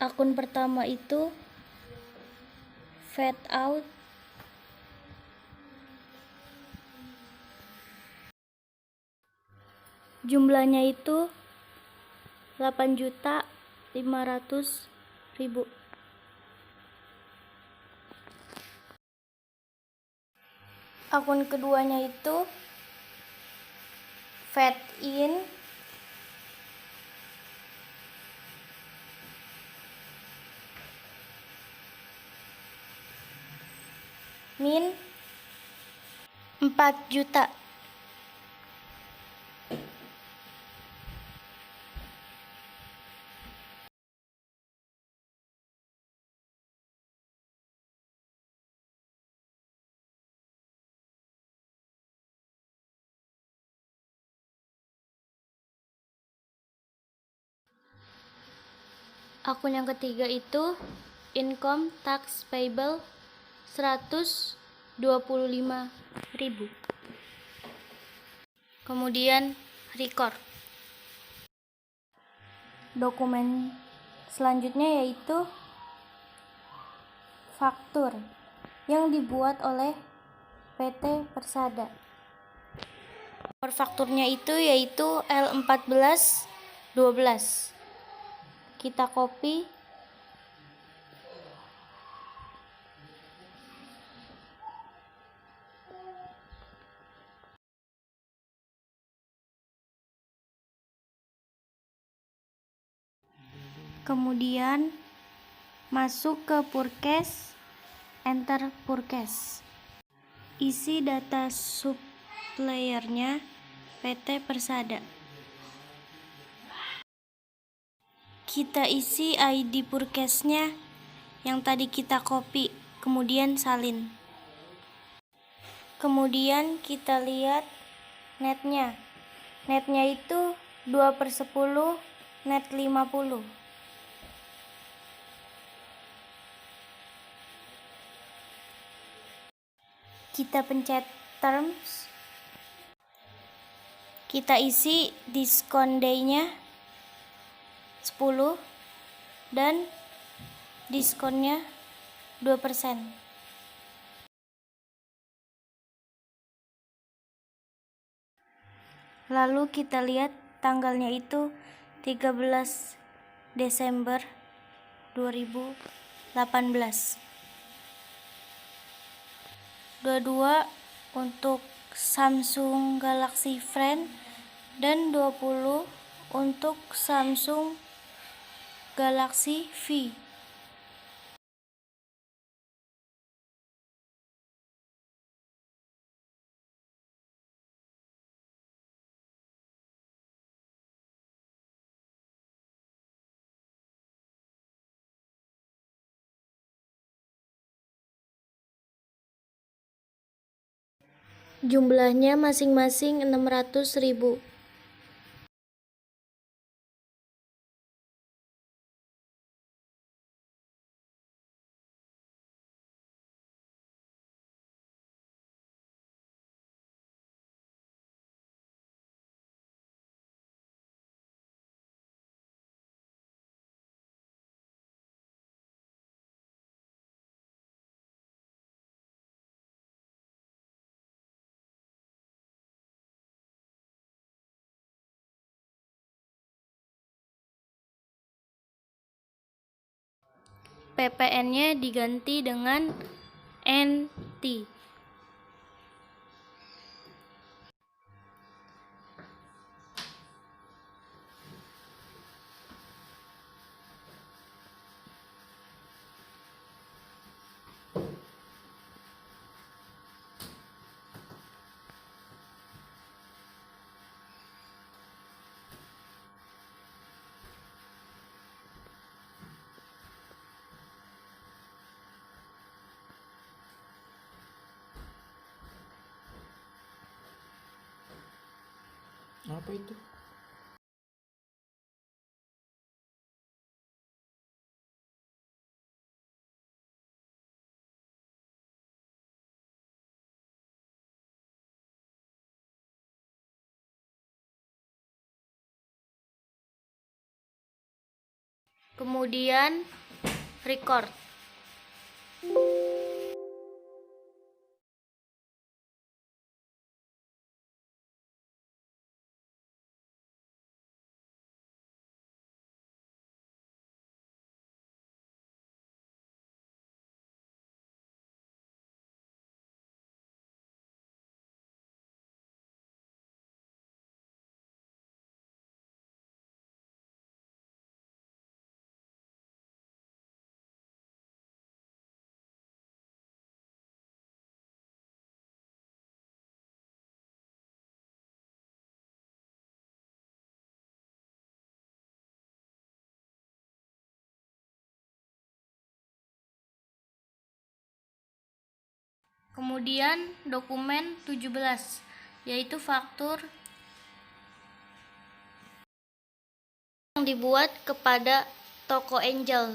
[SPEAKER 3] Akun pertama itu fade out. Jumlahnya itu 8.500.000. Akun keduanya itu fade in. min 4 juta. Akun yang ketiga itu income tax payable 125.000. Kemudian record. Dokumen selanjutnya yaitu faktur yang dibuat oleh PT Persada. Nomor fakturnya itu yaitu L1412. Kita copy. Kemudian masuk ke Purkes, enter Purkes. Isi data suppliernya PT Persada. Kita isi ID Purkesnya yang tadi kita copy, kemudian salin. Kemudian kita lihat netnya. Netnya itu 2/10 net 50. Kita pencet terms. Kita isi diskon day-nya 10 dan diskonnya 2%. Lalu kita lihat tanggalnya itu 13 Desember 2018. Dua untuk Samsung Galaxy Friend dan 20 untuk Samsung Galaxy V. Jumlahnya masing-masing 600.000. PPN-nya diganti dengan NT.
[SPEAKER 4] Apa itu?
[SPEAKER 3] Kemudian record. Kemudian dokumen 17, yaitu faktur yang dibuat kepada toko Angel.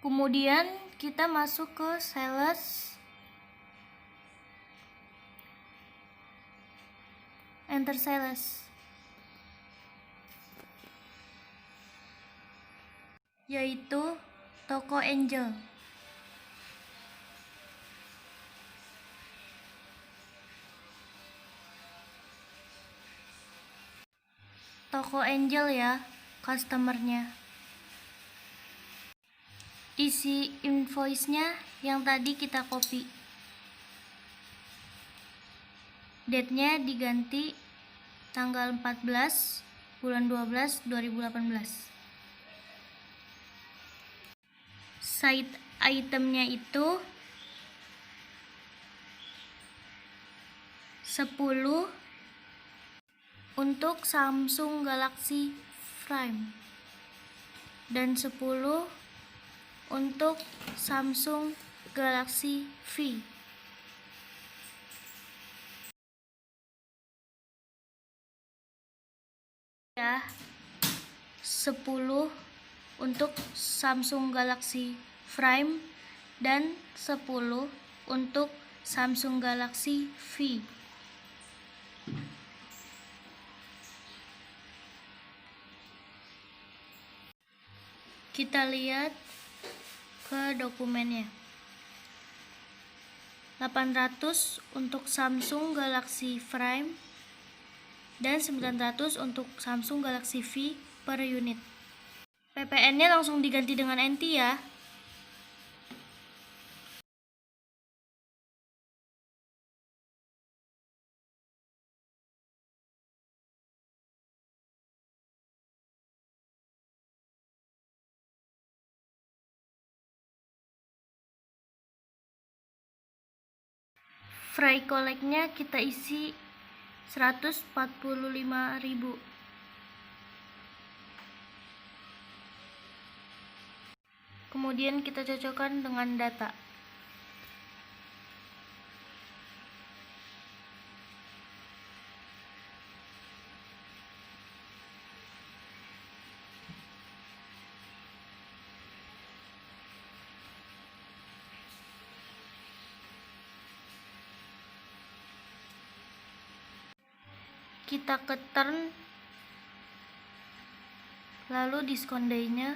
[SPEAKER 3] Kemudian kita masuk ke sales, enter sales, yaitu toko Angel. Toko Angel ya, customernya. Isi invoice-nya yang tadi kita copy. Date-nya diganti tanggal 14 bulan 12 2018. Side itemnya itu 10 untuk Samsung Galaxy Frame dan 10 untuk Samsung Galaxy V. Ya, 10 untuk Samsung Galaxy Frame dan 10 untuk Samsung Galaxy V. Kita lihat ke dokumennya. 800 untuk Samsung Galaxy Frame dan 900 untuk Samsung Galaxy V per unit. PPN-nya langsung diganti dengan NT ya. Free collect-nya kita isi 145.000. Kemudian kita cocokkan dengan data. Kita ke turn, lalu diskon day-nya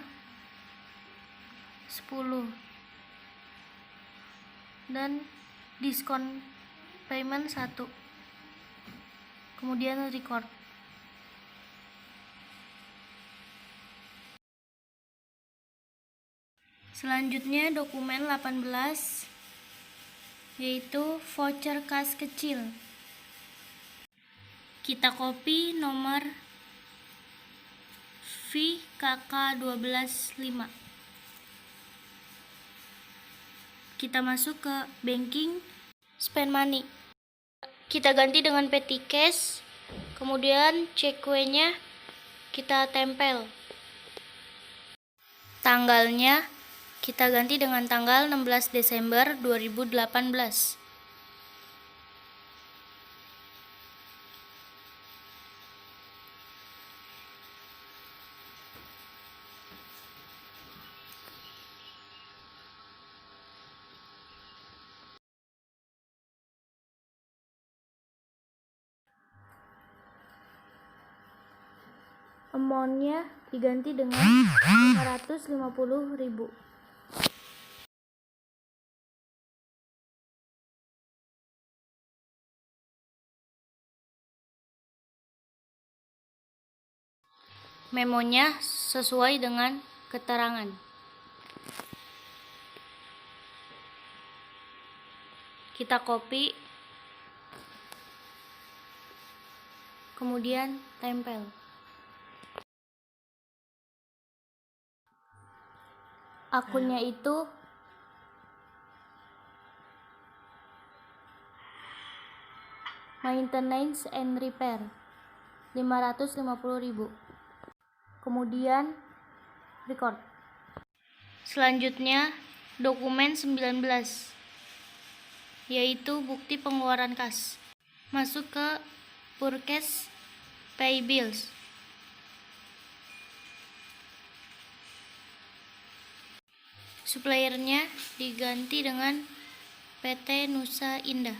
[SPEAKER 3] 10 dan diskon payment 1. Kemudian record. Selanjutnya dokumen 18, yaitu voucher kas kecil. Kita copy nomor VKK125. Kita masuk ke banking, spend money. Kita ganti dengan petty cash, kemudian cekue-nya kita tempel. Tanggalnya kita ganti dengan tanggal 16 Desember 2018. Amount-nya diganti dengan 550.000. Memonya sesuai dengan keterangan. Kita copy, kemudian tempel. Akunnya itu maintenance and repair 550.000. Kemudian record. Selanjutnya dokumen 19, yaitu bukti pengeluaran kas. Masuk ke purchase pay bills. Suppliernya diganti dengan PT Nusa Indah.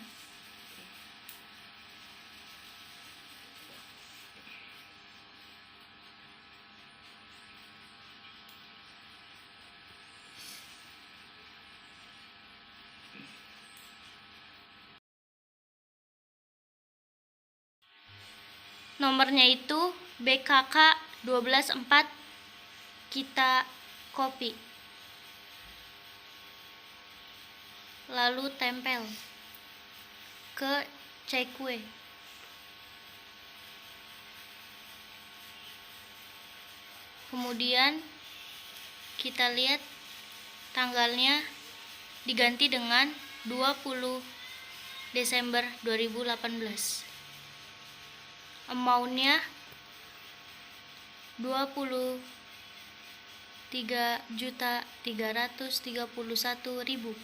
[SPEAKER 3] Nomornya itu BKK 124, kita copy. Lalu tempel ke cekue. Kemudian kita lihat tanggalnya diganti dengan 20 Desember 2018. Amount-nya 23.331.000.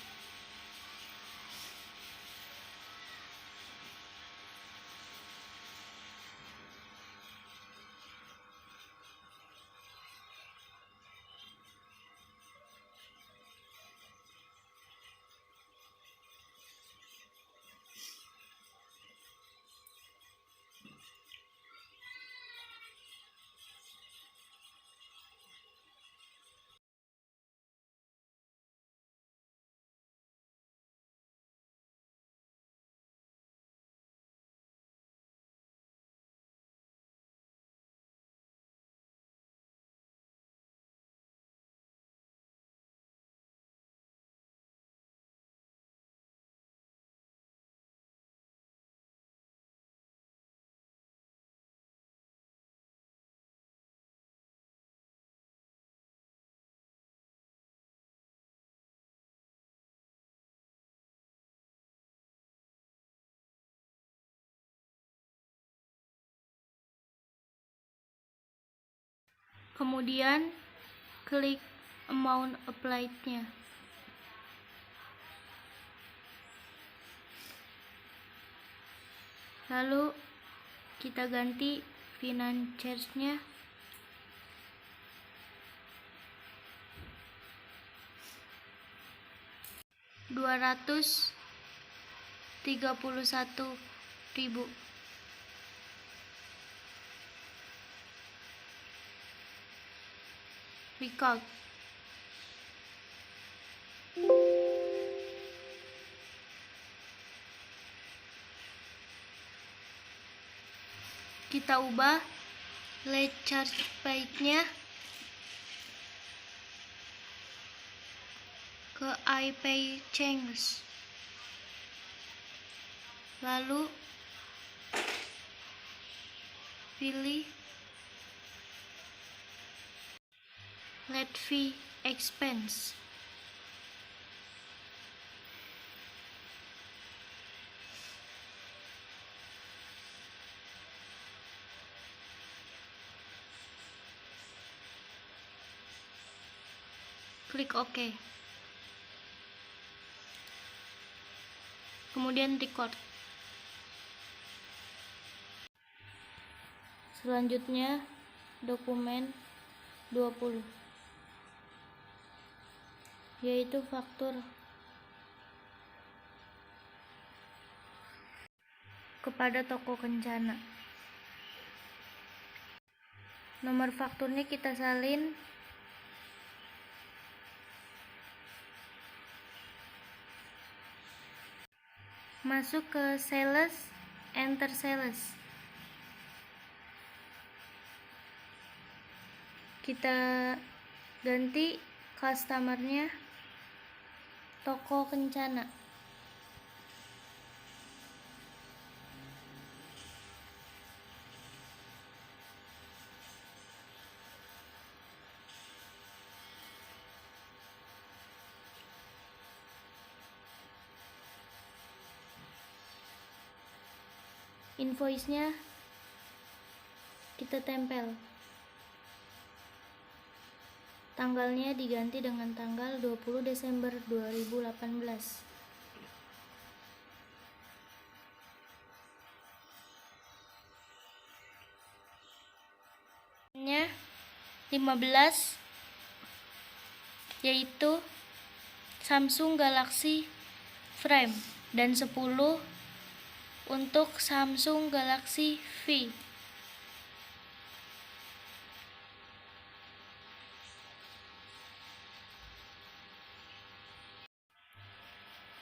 [SPEAKER 3] Kemudian klik amount applied-nya. Lalu kita ganti finance charge-nya Rp231.000. Record. Kita ubah late charge paid-nya ke iPay change. Lalu pilih late fee expense. Klik OK. Kemudian record. Selanjutnya dokumen 20, yaitu faktur kepada toko Kencana. Nomor fakturnya kita salin. Masuk ke sales, enter sales. Kita ganti customer-nya toko Kencana. Invoice-nya kita tempel. Tanggalnya diganti dengan tanggal 20 Desember 2018. Nya 15 yaitu Samsung Galaxy Frame dan 10 untuk Samsung Galaxy V.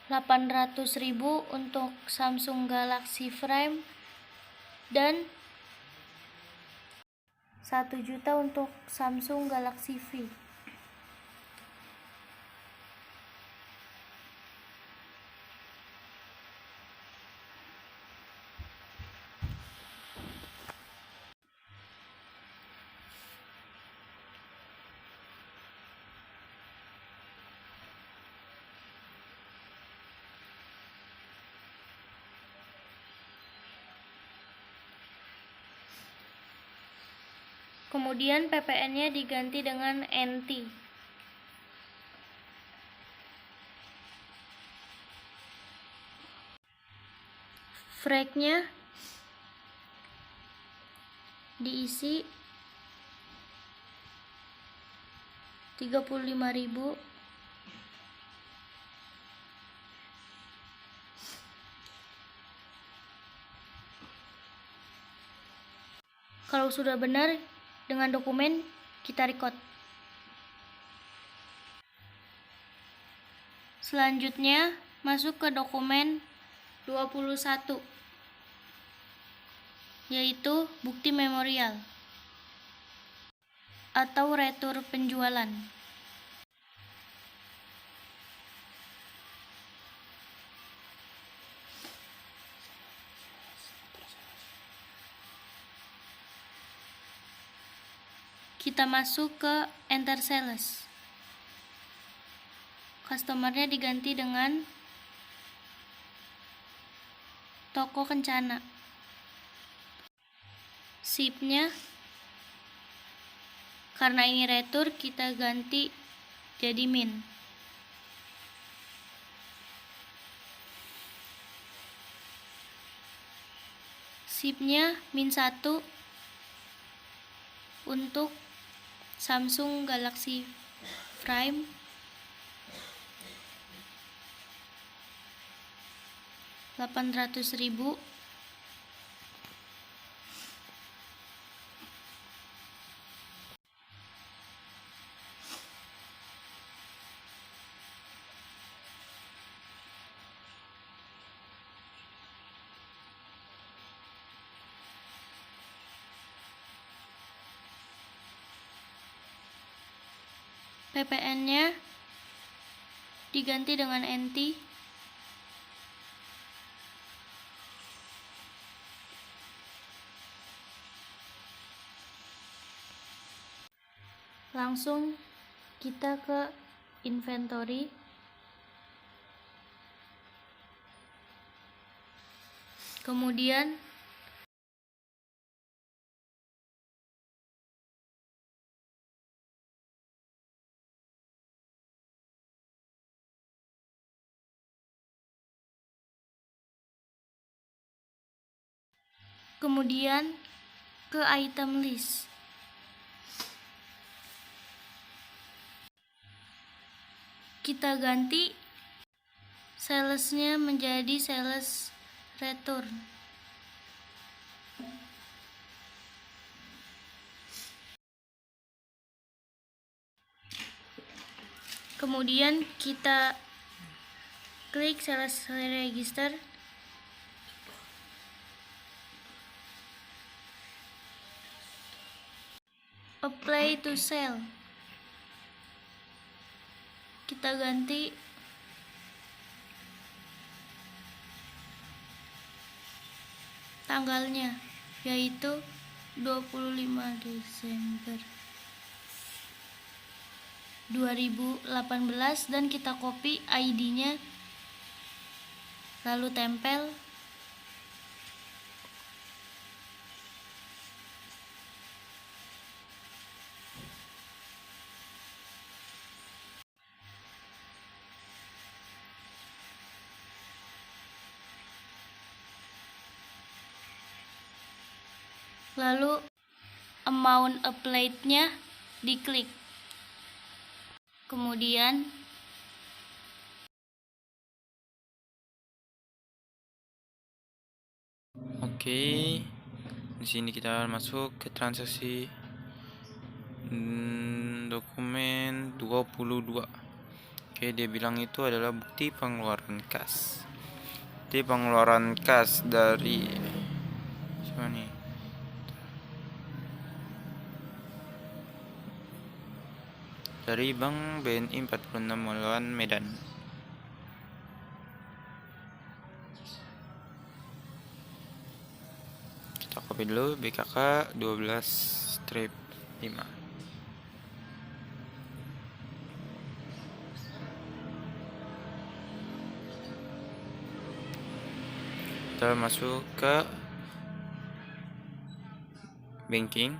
[SPEAKER 3] Rp800.000 untuk Samsung Galaxy Frame dan 1 juta untuk Samsung Galaxy V. Kemudian PPN-nya diganti dengan NT. Frag-nya diisi 35.000. Kalau sudah benar dengan dokumen, kita record. Selanjutnya, masuk ke dokumen 21, yaitu bukti memorial atau retur penjualan. Kita masuk ke enter sales. Customernya diganti dengan toko Kencana. SIP-nya karena ini retur, kita ganti jadi min. SIP-nya -1 untuk Samsung Galaxy Frame Rp800.000. PPN-nya diganti dengan NT. Langsung kita ke inventory. Kemudian ke item list. Kita ganti salesnya menjadi sales return. Kemudian kita klik sales register. Apply to sell. Kita ganti tanggalnya, yaitu 25 Desember 2018 dan kita copy ID-nya lalu tempel. Lalu amount applied-nya diklik. Kemudian
[SPEAKER 4] oke, di sini kita masuk ke transaksi dokumen 22. Oke, dia bilang itu adalah bukti pengeluaran kas. Bukti pengeluaran kas dari siapa nih? Dari Bank BNI 46 Melawan Medan. Kita copy dulu BKK 12-5. Kita masuk ke banking,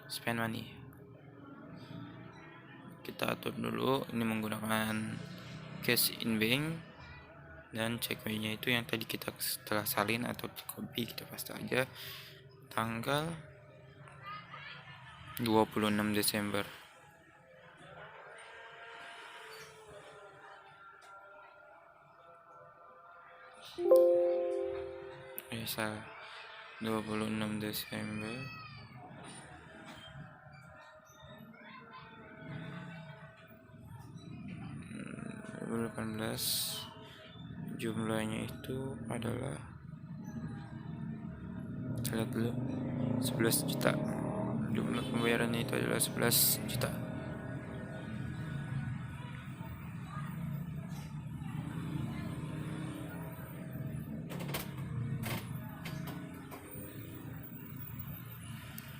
[SPEAKER 4] spend money. Kita atur dulu ini menggunakan cash in bank, dan checkaway-nya itu yang tadi kita setelah salin atau copy kita paste aja tanggal 26 Desember. Salah, 26 Desember 2018. Jumlahnya itu adalah, kita lihat dulu, 11 juta. Jumlah pembayarannya itu adalah 11 juta.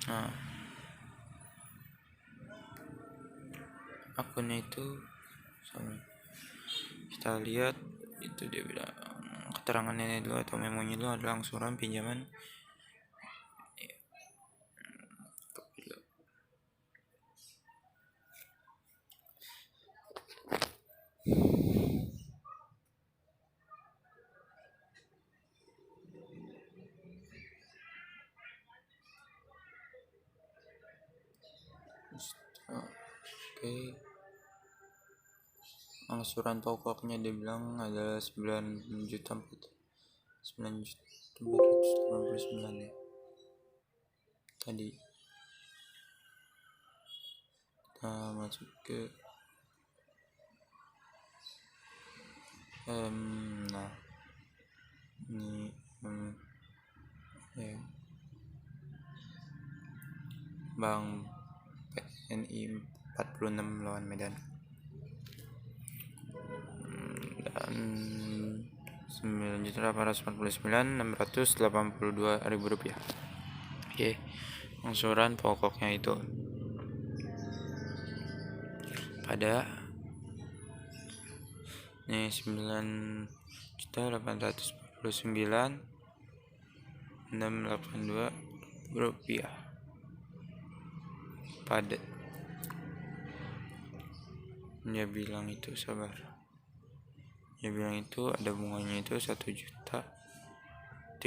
[SPEAKER 4] Nah, akunnya itu sama. Kita lihat itu dia bilang keterangannya dulu atau memonya dulu adalah angsuran pinjaman. Oke. Angsuran pokoknya dia bilang adalah 9 juta 489 ya. Tadi kita masuk ke nah ini ya, Bank PNI 46 Melawan Medan, dan 9.849.682 rupiah. Oke, angsuran pokoknya itu pada nih 9.849.682 rupiah. Pada dia bilang itu sabar, dia bilang itu ada bunganya itu 1.318.000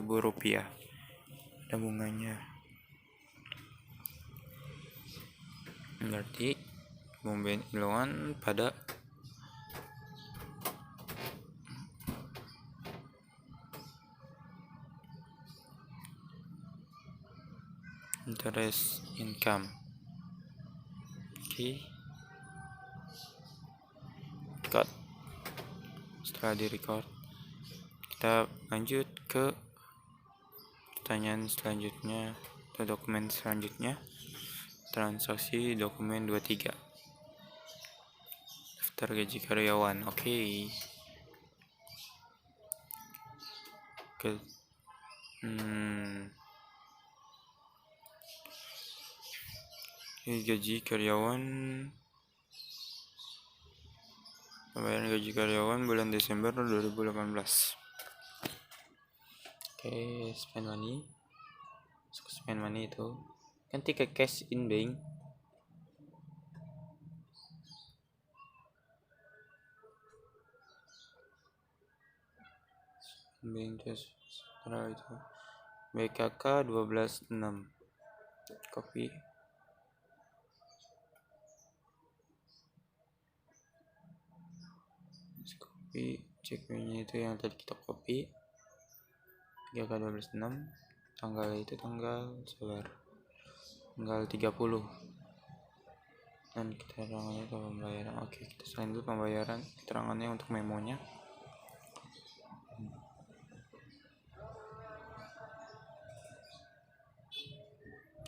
[SPEAKER 4] rupiah, ada bunganya. Berarti Bank BNI Loan pada interest income. Oke. Record. Setelah di record, kita lanjut ke pertanyaan selanjutnya atau dokumen selanjutnya, transaksi dokumen 23, daftar gaji karyawan. Oke. Gaji karyawan, pembayaran gaji karyawan bulan Desember 2018. Oke, spend money. Spend money itu ganti ke cash in bank. Bank cash setelah itu BKK 12.6. Copy. Checkpointnya itu yang tadi kita copy. BKK 12.6. Tanggal itu tanggal 30. Dan keterangannya itu pembayaran. Oke, kita salin dulu pembayaran, keterangannya untuk memonya.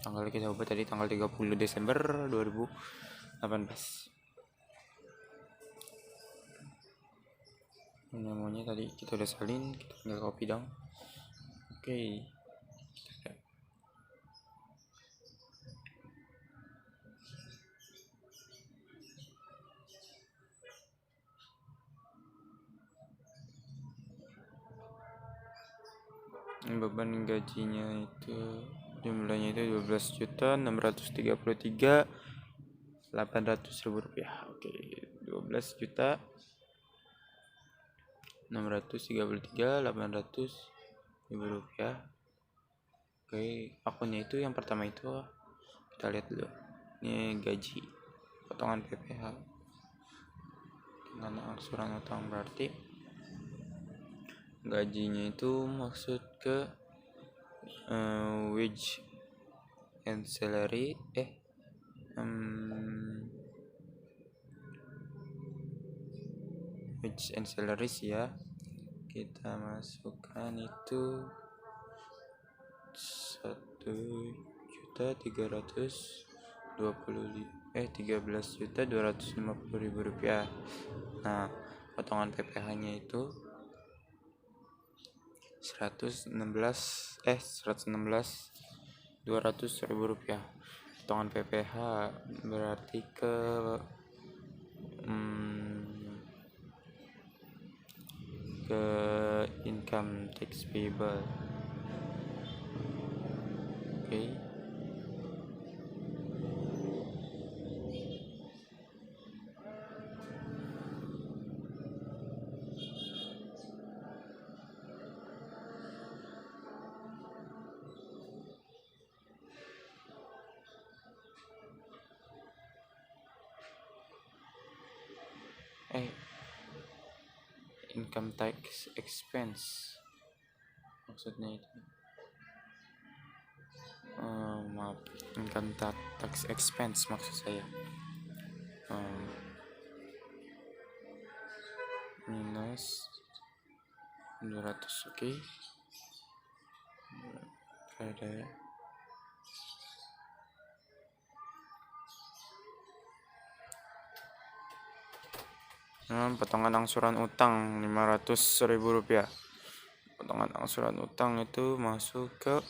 [SPEAKER 4] Tanggal kita ubah tadi tanggal 30 Desember 2018. Memonya tadi kita udah salin, kita tinggal copy dong. Oke. Beban gajinya itu jumlahnya itu 12.633.800 rupiah. Oke, 12.633.800 rupiah. Oke, akunnya itu yang pertama itu kita lihat dulu. Ini gaji, potongan PPh dengan angsuran utang, berarti gajinya itu maksud ke wage and salary wage and salaries ya. Kita masukkan itu 13.250.000 rupiah. Nah, potongan PPh-nya itu 116.200.000 rupiah. Potongan PPh berarti ke income tax payable. Oke. Income tax expense maksudnya itu. Maaf, income tax expense maksud saya. Minus 200. Oke. Ada potongan angsuran utang 500.000 rupiah. Potongan angsuran utang itu masuk ke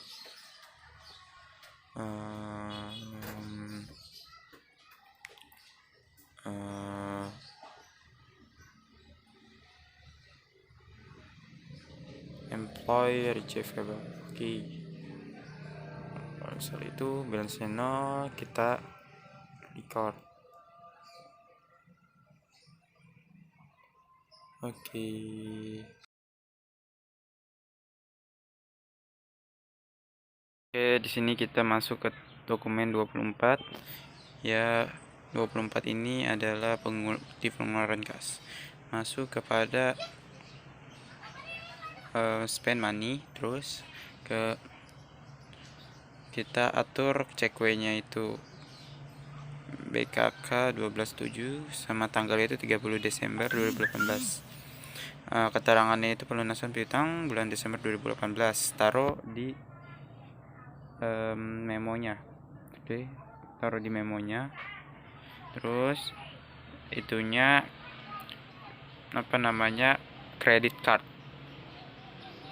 [SPEAKER 4] employee receivable. Oke. Soal itu balance-nya 0, kita record. Oke. Di sini kita masuk ke dokumen 24. Ya, 24 ini adalah bukti pengeluaran kas. Masuk kepada spend money, terus kita atur cekwe-nya itu BKK 12.7 sama tanggalnya itu 30 Desember 2018. Keterangannya itu pelunasan piutang bulan Desember 2018. Taruh di memonya. Oke, taruh di memonya. Terus itunya credit card.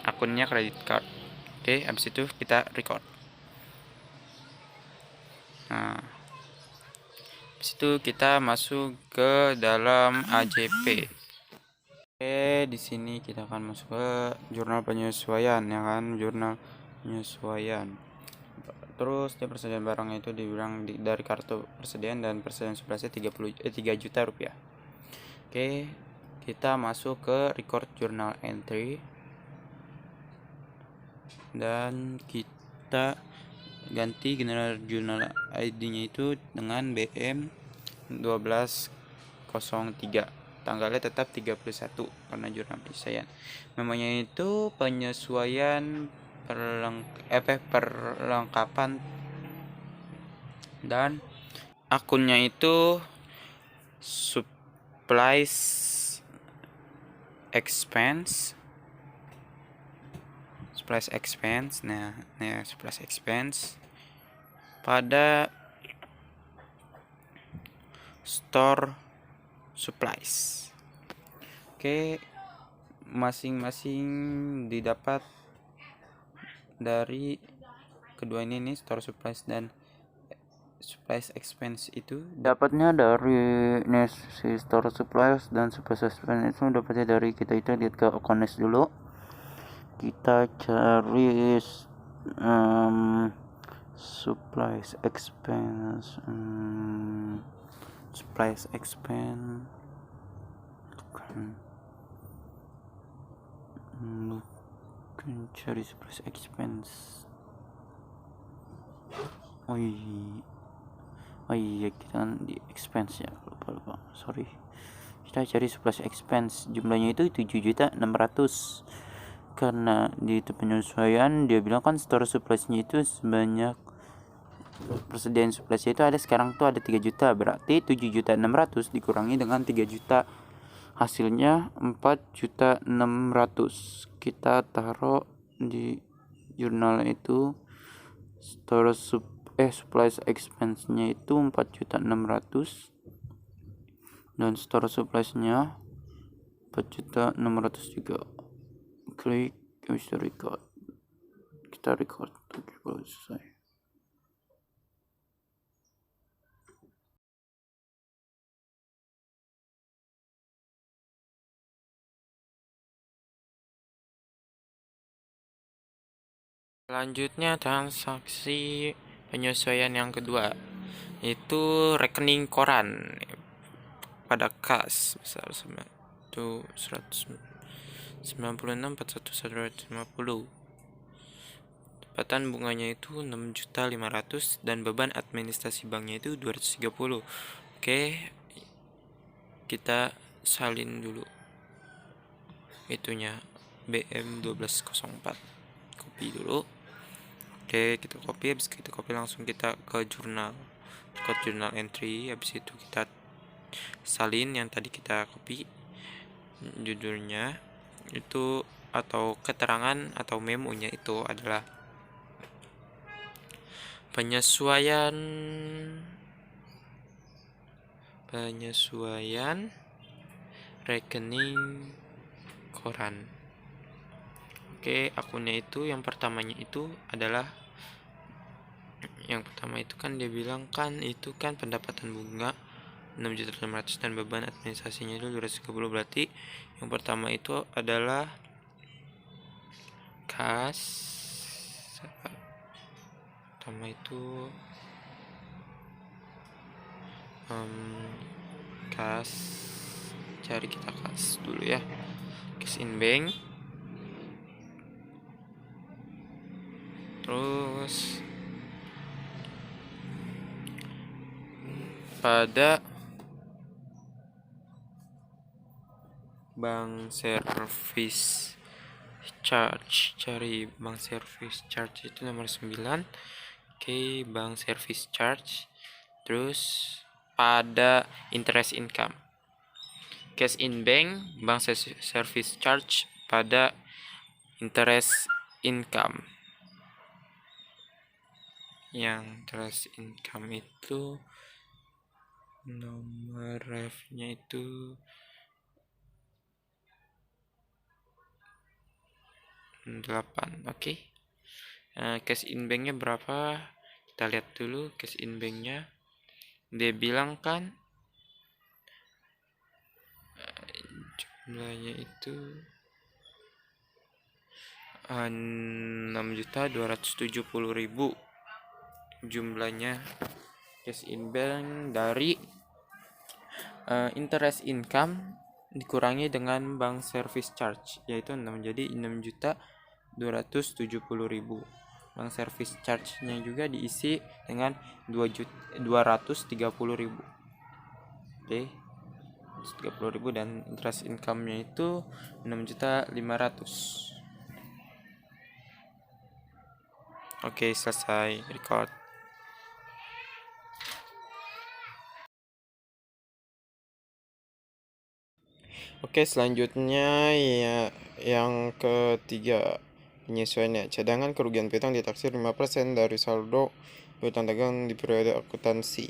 [SPEAKER 4] Akunnya credit card. Oke, habis itu kita record. Nah, habis itu kita masuk ke dalam AJP. Oke, di sini kita akan masuk ke jurnal penyesuaian, ya kan, jurnal penyesuaian. Terus dia persediaan barangnya itu dibilang dari kartu persediaan dan persediaan suplase 3 juta rupiah. Oke, kita masuk ke record journal entry. dan kita ganti general jurnal ID-nya itu dengan BM 1203. Tanggalnya tetap 31 karena jurnal penyesuaian. Namanya itu penyesuaian perlengkapan, dan akunnya itu supplies expense. Nah, supplies expense pada store supplies. Oke, masing-masing didapat dari kedua ini nih, store supplies dan supplies expense itu dapatnya dari si store supplies dan supplies expense itu dapatnya dari kita lihat ke Okones dulu. Kita cari supplies expense cari supplies expense. Oh iya, kita kan di expense ya, lupa, sorry. Kita cari supplies expense, jumlahnya itu 7.600.000. Karena di itu penyesuaian, dia bilang kan store supplies-nya itu sebanyak, persediaan supplies itu ada sekarang tuh ada 3 juta, berarti 7.600.000 dikurangi dengan 3 juta, hasilnya 4.600.000. Kita taruh di jurnal itu store supplies expense-nya itu 4.600.000 dan store supplies-nya 4.600.000 juga. Klik bisa record, kita record kalau selesai. Selanjutnya transaksi penyesuaian yang kedua, itu rekening koran pada kas besar itu 196.41150. Tepatan bunganya itu 6.500.000 dan beban administrasi banknya itu 230. Oke, kita salin dulu itunya BM 1204, copy dulu. Oke, kita copy, habis kita copy langsung kita ke jurnal entry, habis itu kita salin yang tadi kita copy judulnya itu, atau keterangan atau memonya itu adalah penyesuaian rekening koran. Oke, akunnya itu yang pertama itu kan dia bilang kan itu kan pendapatan bunga 6.500.000 dan beban administrasinya itu 230, berarti yang pertama itu adalah kas. Pertama itu kas, cari kita kas dulu ya, cash in bank. Terus pada bank service charge, cari bank service charge itu nomor 9. Oke, bank service charge. Terus pada interest income, cash in bank, bank service charge pada interest income. Yang interest income itu nomor ref-nya itu 8. Oke. Cash in banknya berapa? Kita lihat dulu cash in banknya. Dia bilang kan jumlahnya itu 6.270.000 jumlahnya cash in bank dari interest income dikurangi dengan bank service charge, yaitu 6, jadi 270.000. Uang service charge-nya juga diisi dengan 230.000. Oke. 30.000 dan interest income-nya itu 6.500.000. Oke, selesai record. Oke, selanjutnya ya yang ketiga, penyesuaiannya. Cadangan kerugian piutang ditaksir 5% dari saldo piutang dagang di periode akuntansi.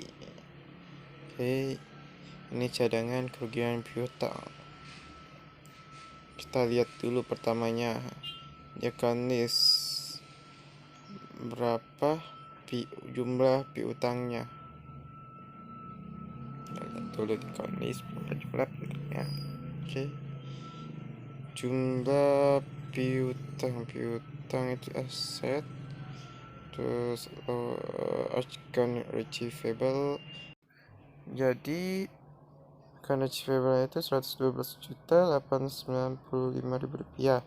[SPEAKER 4] Oke, ini cadangan kerugian piutang. Kita lihat dulu pertamanya, Jakanis berapa jumlah piutangnya. Kita lihat dulu Jakanis berapa jumlah piutangnya. Oke, jumlah piutang itu aset, terus account receivable. Jadi account receivable itu 112.895.000 rupiah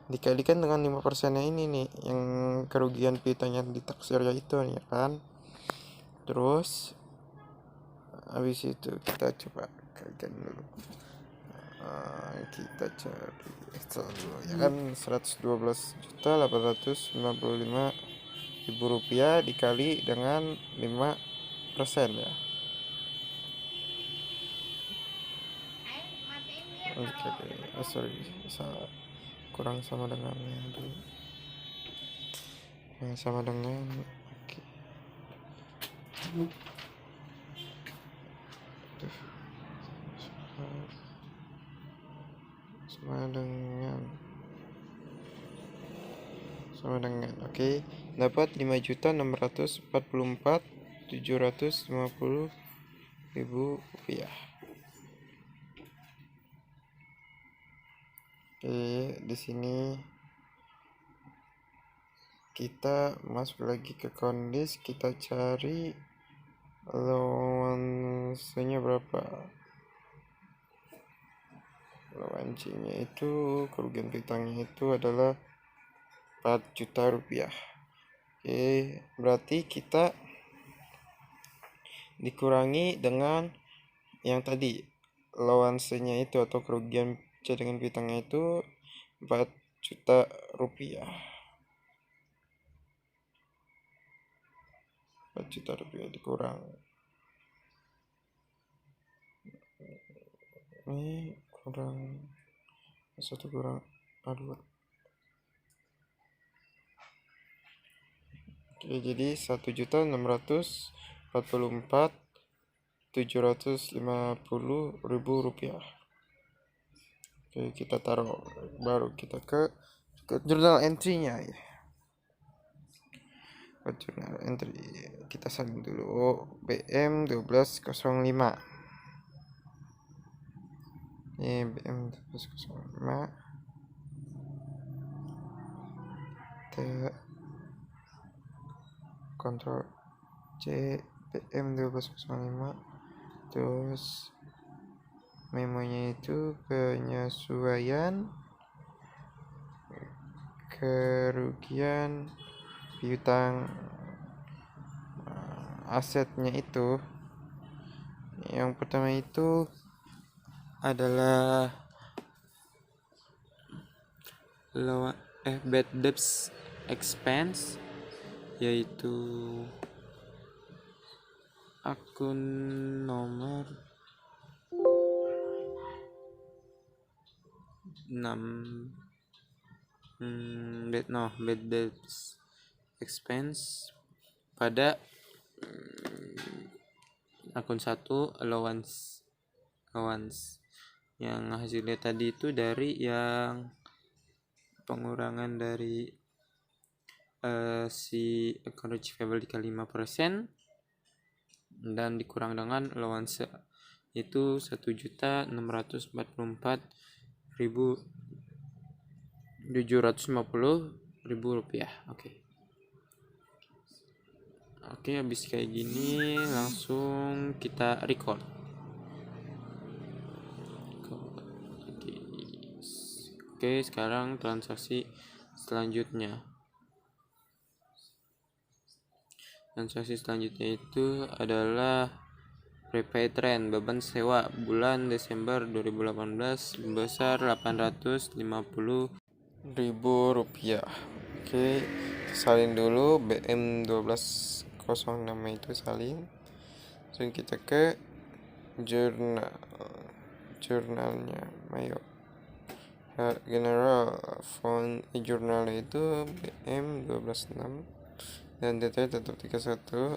[SPEAKER 4] dikalikan dengan 5% ini nih, yang kerugian piutang yang ditaksir itu ya kan. Terus habis itu kita coba kalikan dulu. Kita cari Excel dulu ya kan. 112.895.000 rupiah dikali dengan 5% ya. Sorry, salah, kurang sama dengan yang dulu. Yang sama dengan sama dengan dapat 5.644.750.000 rupiah. Di sini kita masuk lagi ke kondis, kita cari allowance-nya berapa. Allowance-nya itu, kerugian piutangnya itu adalah 4 juta rupiah. Berarti kita dikurangi dengan yang tadi, allowance-nya itu atau kerugian cadangan piutangnya itu 4 juta rupiah. 4 juta rupiah dikurang. Ini kurang 2. Jadi 1.644.750.000 rupiah. Kita taruh, baru kita ke jurnal entry-nya ya. Jurnal entry kita salin dulu. BM 1205. Ini BM 1205. Kita Ctrl C, BM 1205. Terus memonya itu penyesuaian kerugian piutang. Asetnya itu yang pertama itu adalah bad debts expense, yaitu akun nomor 6 bad debts expense pada akun 1 allowance yang hasilnya tadi itu dari yang pengurangan dari si account receivable dikali 5% dan dikurang dengan allowance itu 1.644.750.000 rupiah. Oke, habis kayak gini langsung kita record. Oke, sekarang transaksi selanjutnya. Transaksi selanjutnya itu adalah prepaid rent, beban sewa bulan Desember 2018 sebesar Rp850.000. Oke, salin dulu BM 1206 itu salin. Langsung kita ke jurnalnya. Ayo. General font jurnalnya itu BM 126 dan detail tetap 31.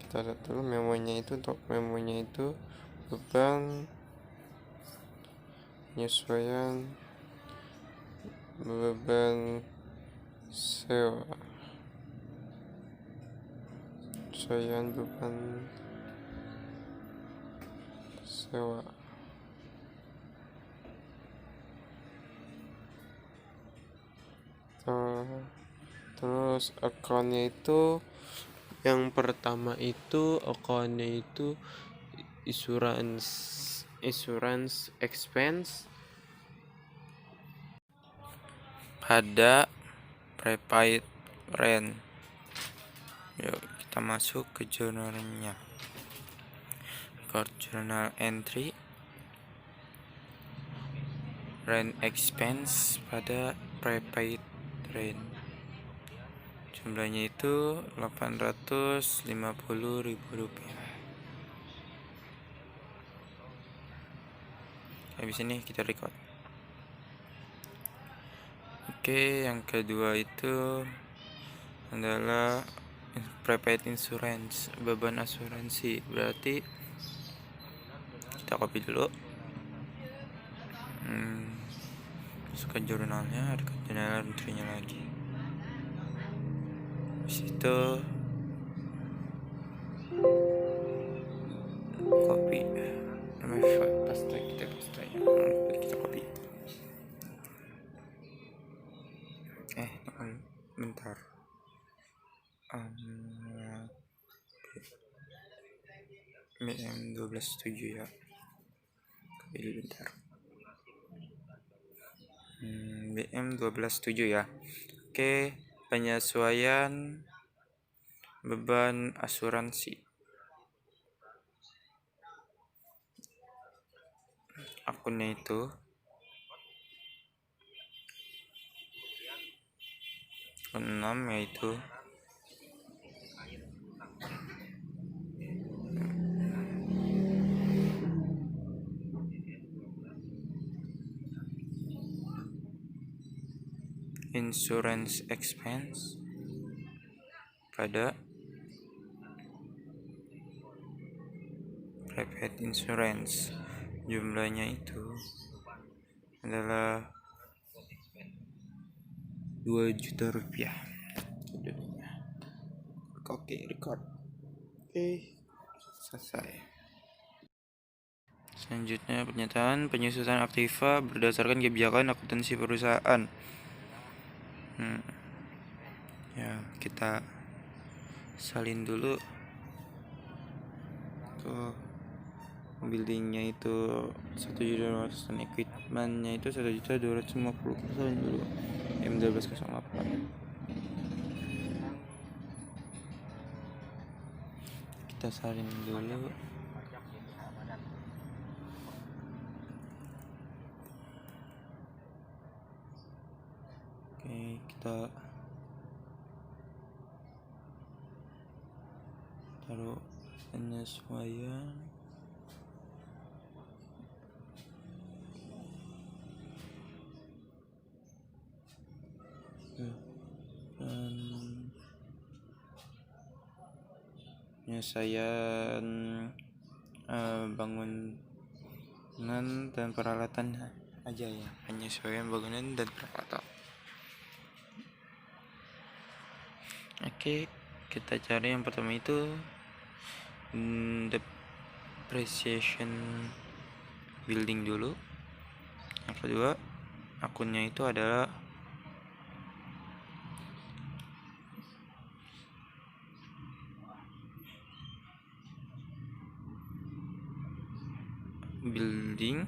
[SPEAKER 4] Kita lihat dulu memonya itu. Untuk memonya itu beban penyesuaian beban sewa beban sewa terus akunnya itu yang pertama itu akunnya itu insurance expense pada prepaid rent. Yuk kita masuk ke jurnalnya. Record journal entry rent expense pada prepaid rent. Jumlahnya itu Rp850.000. Habis ini kita record. Oke, yang kedua itu adalah prepaid insurance, beban asuransi. Berarti kita copy dulu. Masuk ke jurnalnya, ada jurnal entry-nya lagi. Habis itu copy. Paste, kita copy. Bentar. BM 1207 ya. Copy dulu bentar. BM 1207 ya. Oke, penyesuaian beban asuransi. Akunnya itu akun 6 yaitu insurance expense pada prepaid insurance. Jumlahnya itu adalah Rp2.000.000. Oke, record. Oke, selesai. Selanjutnya pernyataan penyusunan aktiva berdasarkan kebijakan akuntansi perusahaan. Ya, kita salin dulu. Tuh, buildingnya itu 1.200 dan equipmentnya itu 1.250. Salin dulu. M1208. Kita salin dulu. Oke, kita taruh penyesuaian penyelesaian bangunan dan peralatan aja ya, penyesuaian bangunan dan peralatan. Oke, kita cari yang pertama itu depreciation building dulu. Yang kedua akunnya itu adalah building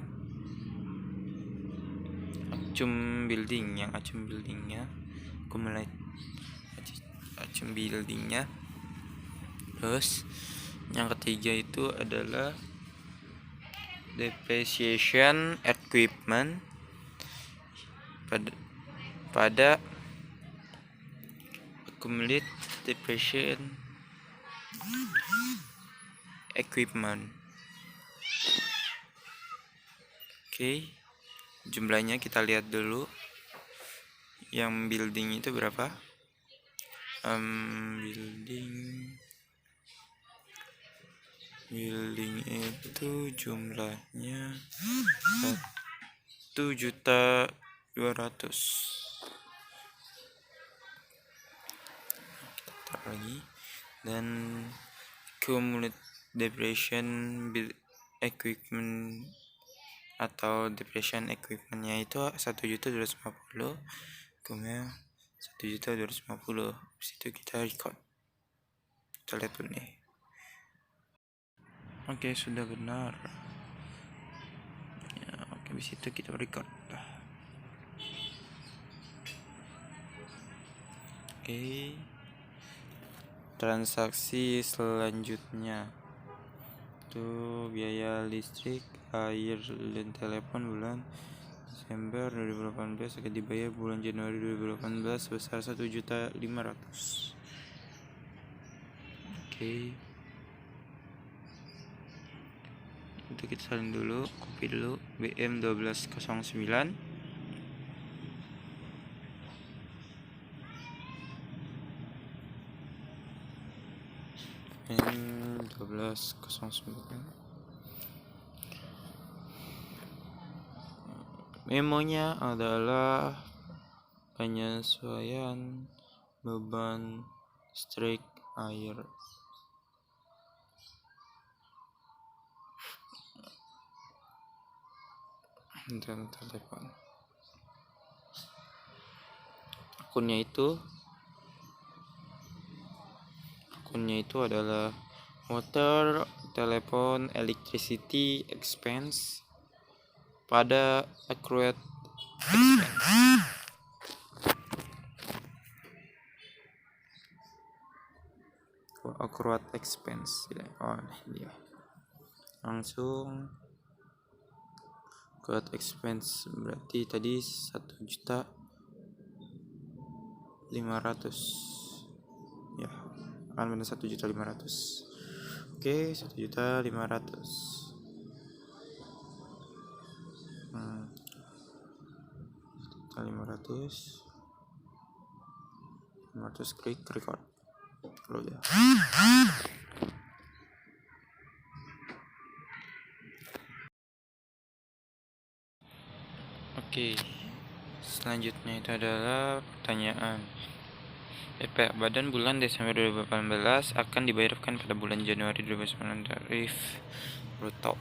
[SPEAKER 4] acum buildingnya aku mulai acum buildingnya. Terus yang ketiga itu adalah depreciation equipment pada accumulate depreciation equipment. Oke, jumlahnya kita lihat dulu. Yang building itu berapa? Building itu jumlahnya 1.200.000. Kita taruh lagi. Dan cumulative depreciation equipment atau depreciation equipmentnya itu 1.250.000, kemudian 1.250.000. Habis itu kita record. Kita lihat dulu nih. Oke, sudah benar. Ya, oke, habis itu kita record. Oke. Transaksi selanjutnya itu biaya listrik, air, dan telepon bulan Desember 2018 akan dibayar bulan Januari 2018 sebesar 1.500.000. Oke. Itu kita salin dulu, copy dulu BM 1209. BM 1209. Memonya adalah penyesuaian beban listrik, air, dan telepon. Akunnya itu adalah water, telepon, electricity expense pada accrued expense. Accrued expense. Oh, dia. Langsung accrued expense berarti tadi 1.500.000. Ya, akan benar 1.500.000. Oke, 1.500.000. 500 klik record kalau ya. Oke, selanjutnya itu adalah pertanyaan. Badan bulan Desember 2018 akan dibayarkan pada bulan Januari 2019 tarif bruto.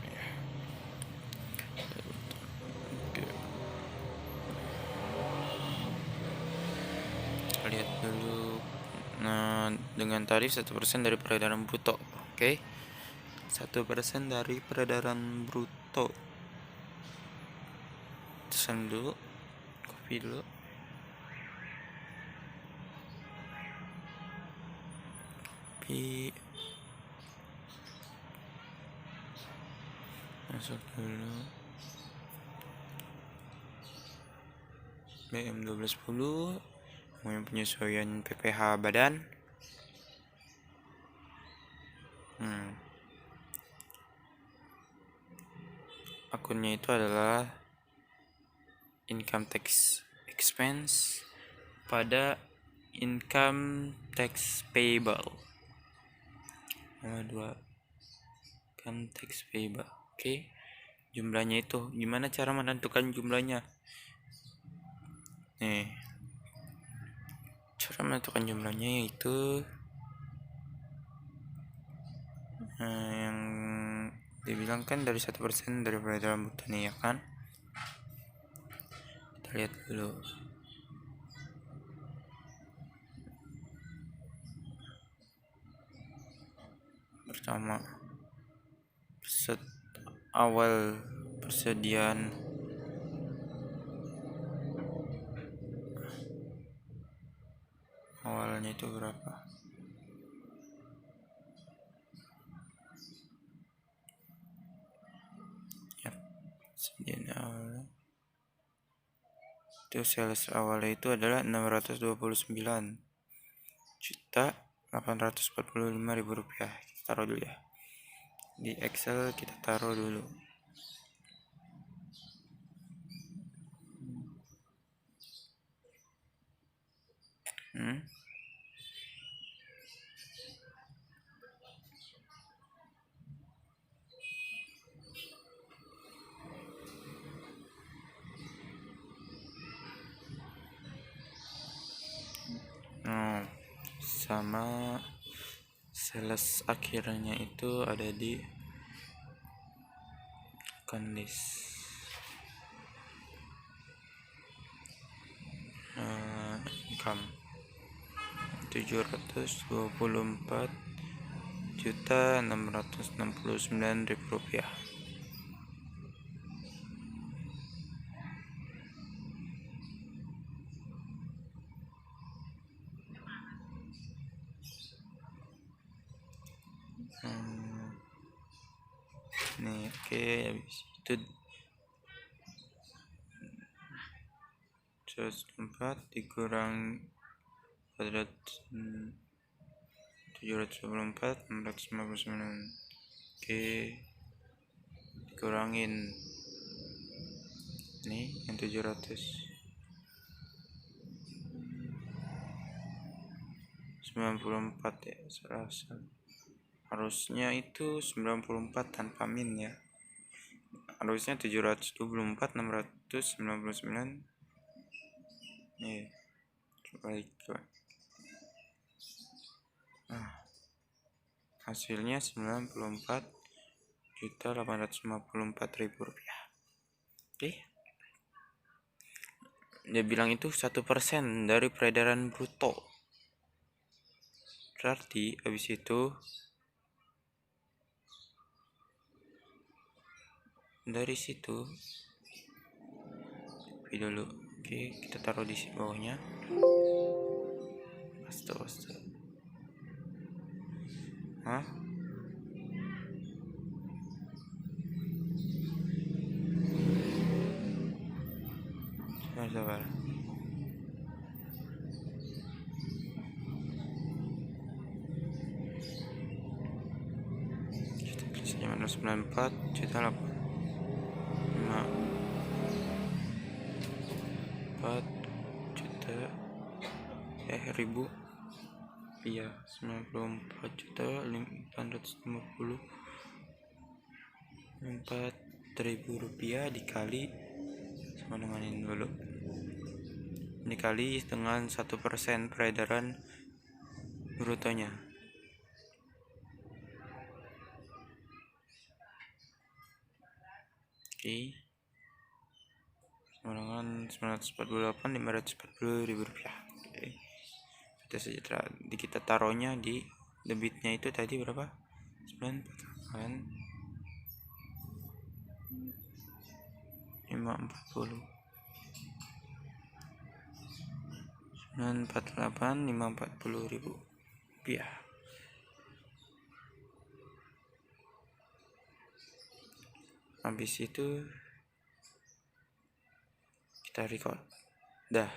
[SPEAKER 4] Lihat dulu. Nah, dengan tarif 1% dari peredaran bruto. Oke. 1% dari peredaran bruto. Tesan dulu. Copy dulu. Copy. Masuk dulu. BM 1210. Penyesuaian PPh badan. Akunnya itu adalah income tax expense pada income tax payable. Nomor 2, income tax payable. Oke. Jumlahnya itu gimana cara menentukan jumlahnya? Nih. Cara menentukan jumlahnya yaitu yang dibilang kan dari 1% dari peredaran bruto nih, ya kan? Kita lihat dulu. Pertama, awal persediaan awalnya itu berapa? Yap, persediaan awalnya itu sales awalnya itu adalah 629.845.000 rupiah. Kita taruh dulu ya di Excel, kita taruh dulu. Sama sales akhirnya itu ada di account list. Income 724.669.000 rupiah. Nih, oke, habis itu 104 dikurang 724 659. Oke, dikurangin nih yang 794 ya, salah. Harusnya itu 94 tanpa min ya. Harusnya 724 699. Nih, coba. Hasilnya 94.854.000 rupiah. Oke. Dia bilang itu 1% dari peredaran bruto. Berarti habis itu dari situ dulu. Oke, kita taruh di bawahnya. Astaga. Hah? Sabar. Kita tulisnya 94 juta 4 juta ribu. Iya, 94.854.000 rupiah dikali sama dengan ini dulu. Dikali dengan 1% peredaran brutonya. Oke. Sama dengan 948.540.000 rupiah. Oke. PT Sejahtera. Kita taruhnya di debitnya itu tadi berapa? 948.540.000 rupiah. Habis itu kita record. Dah.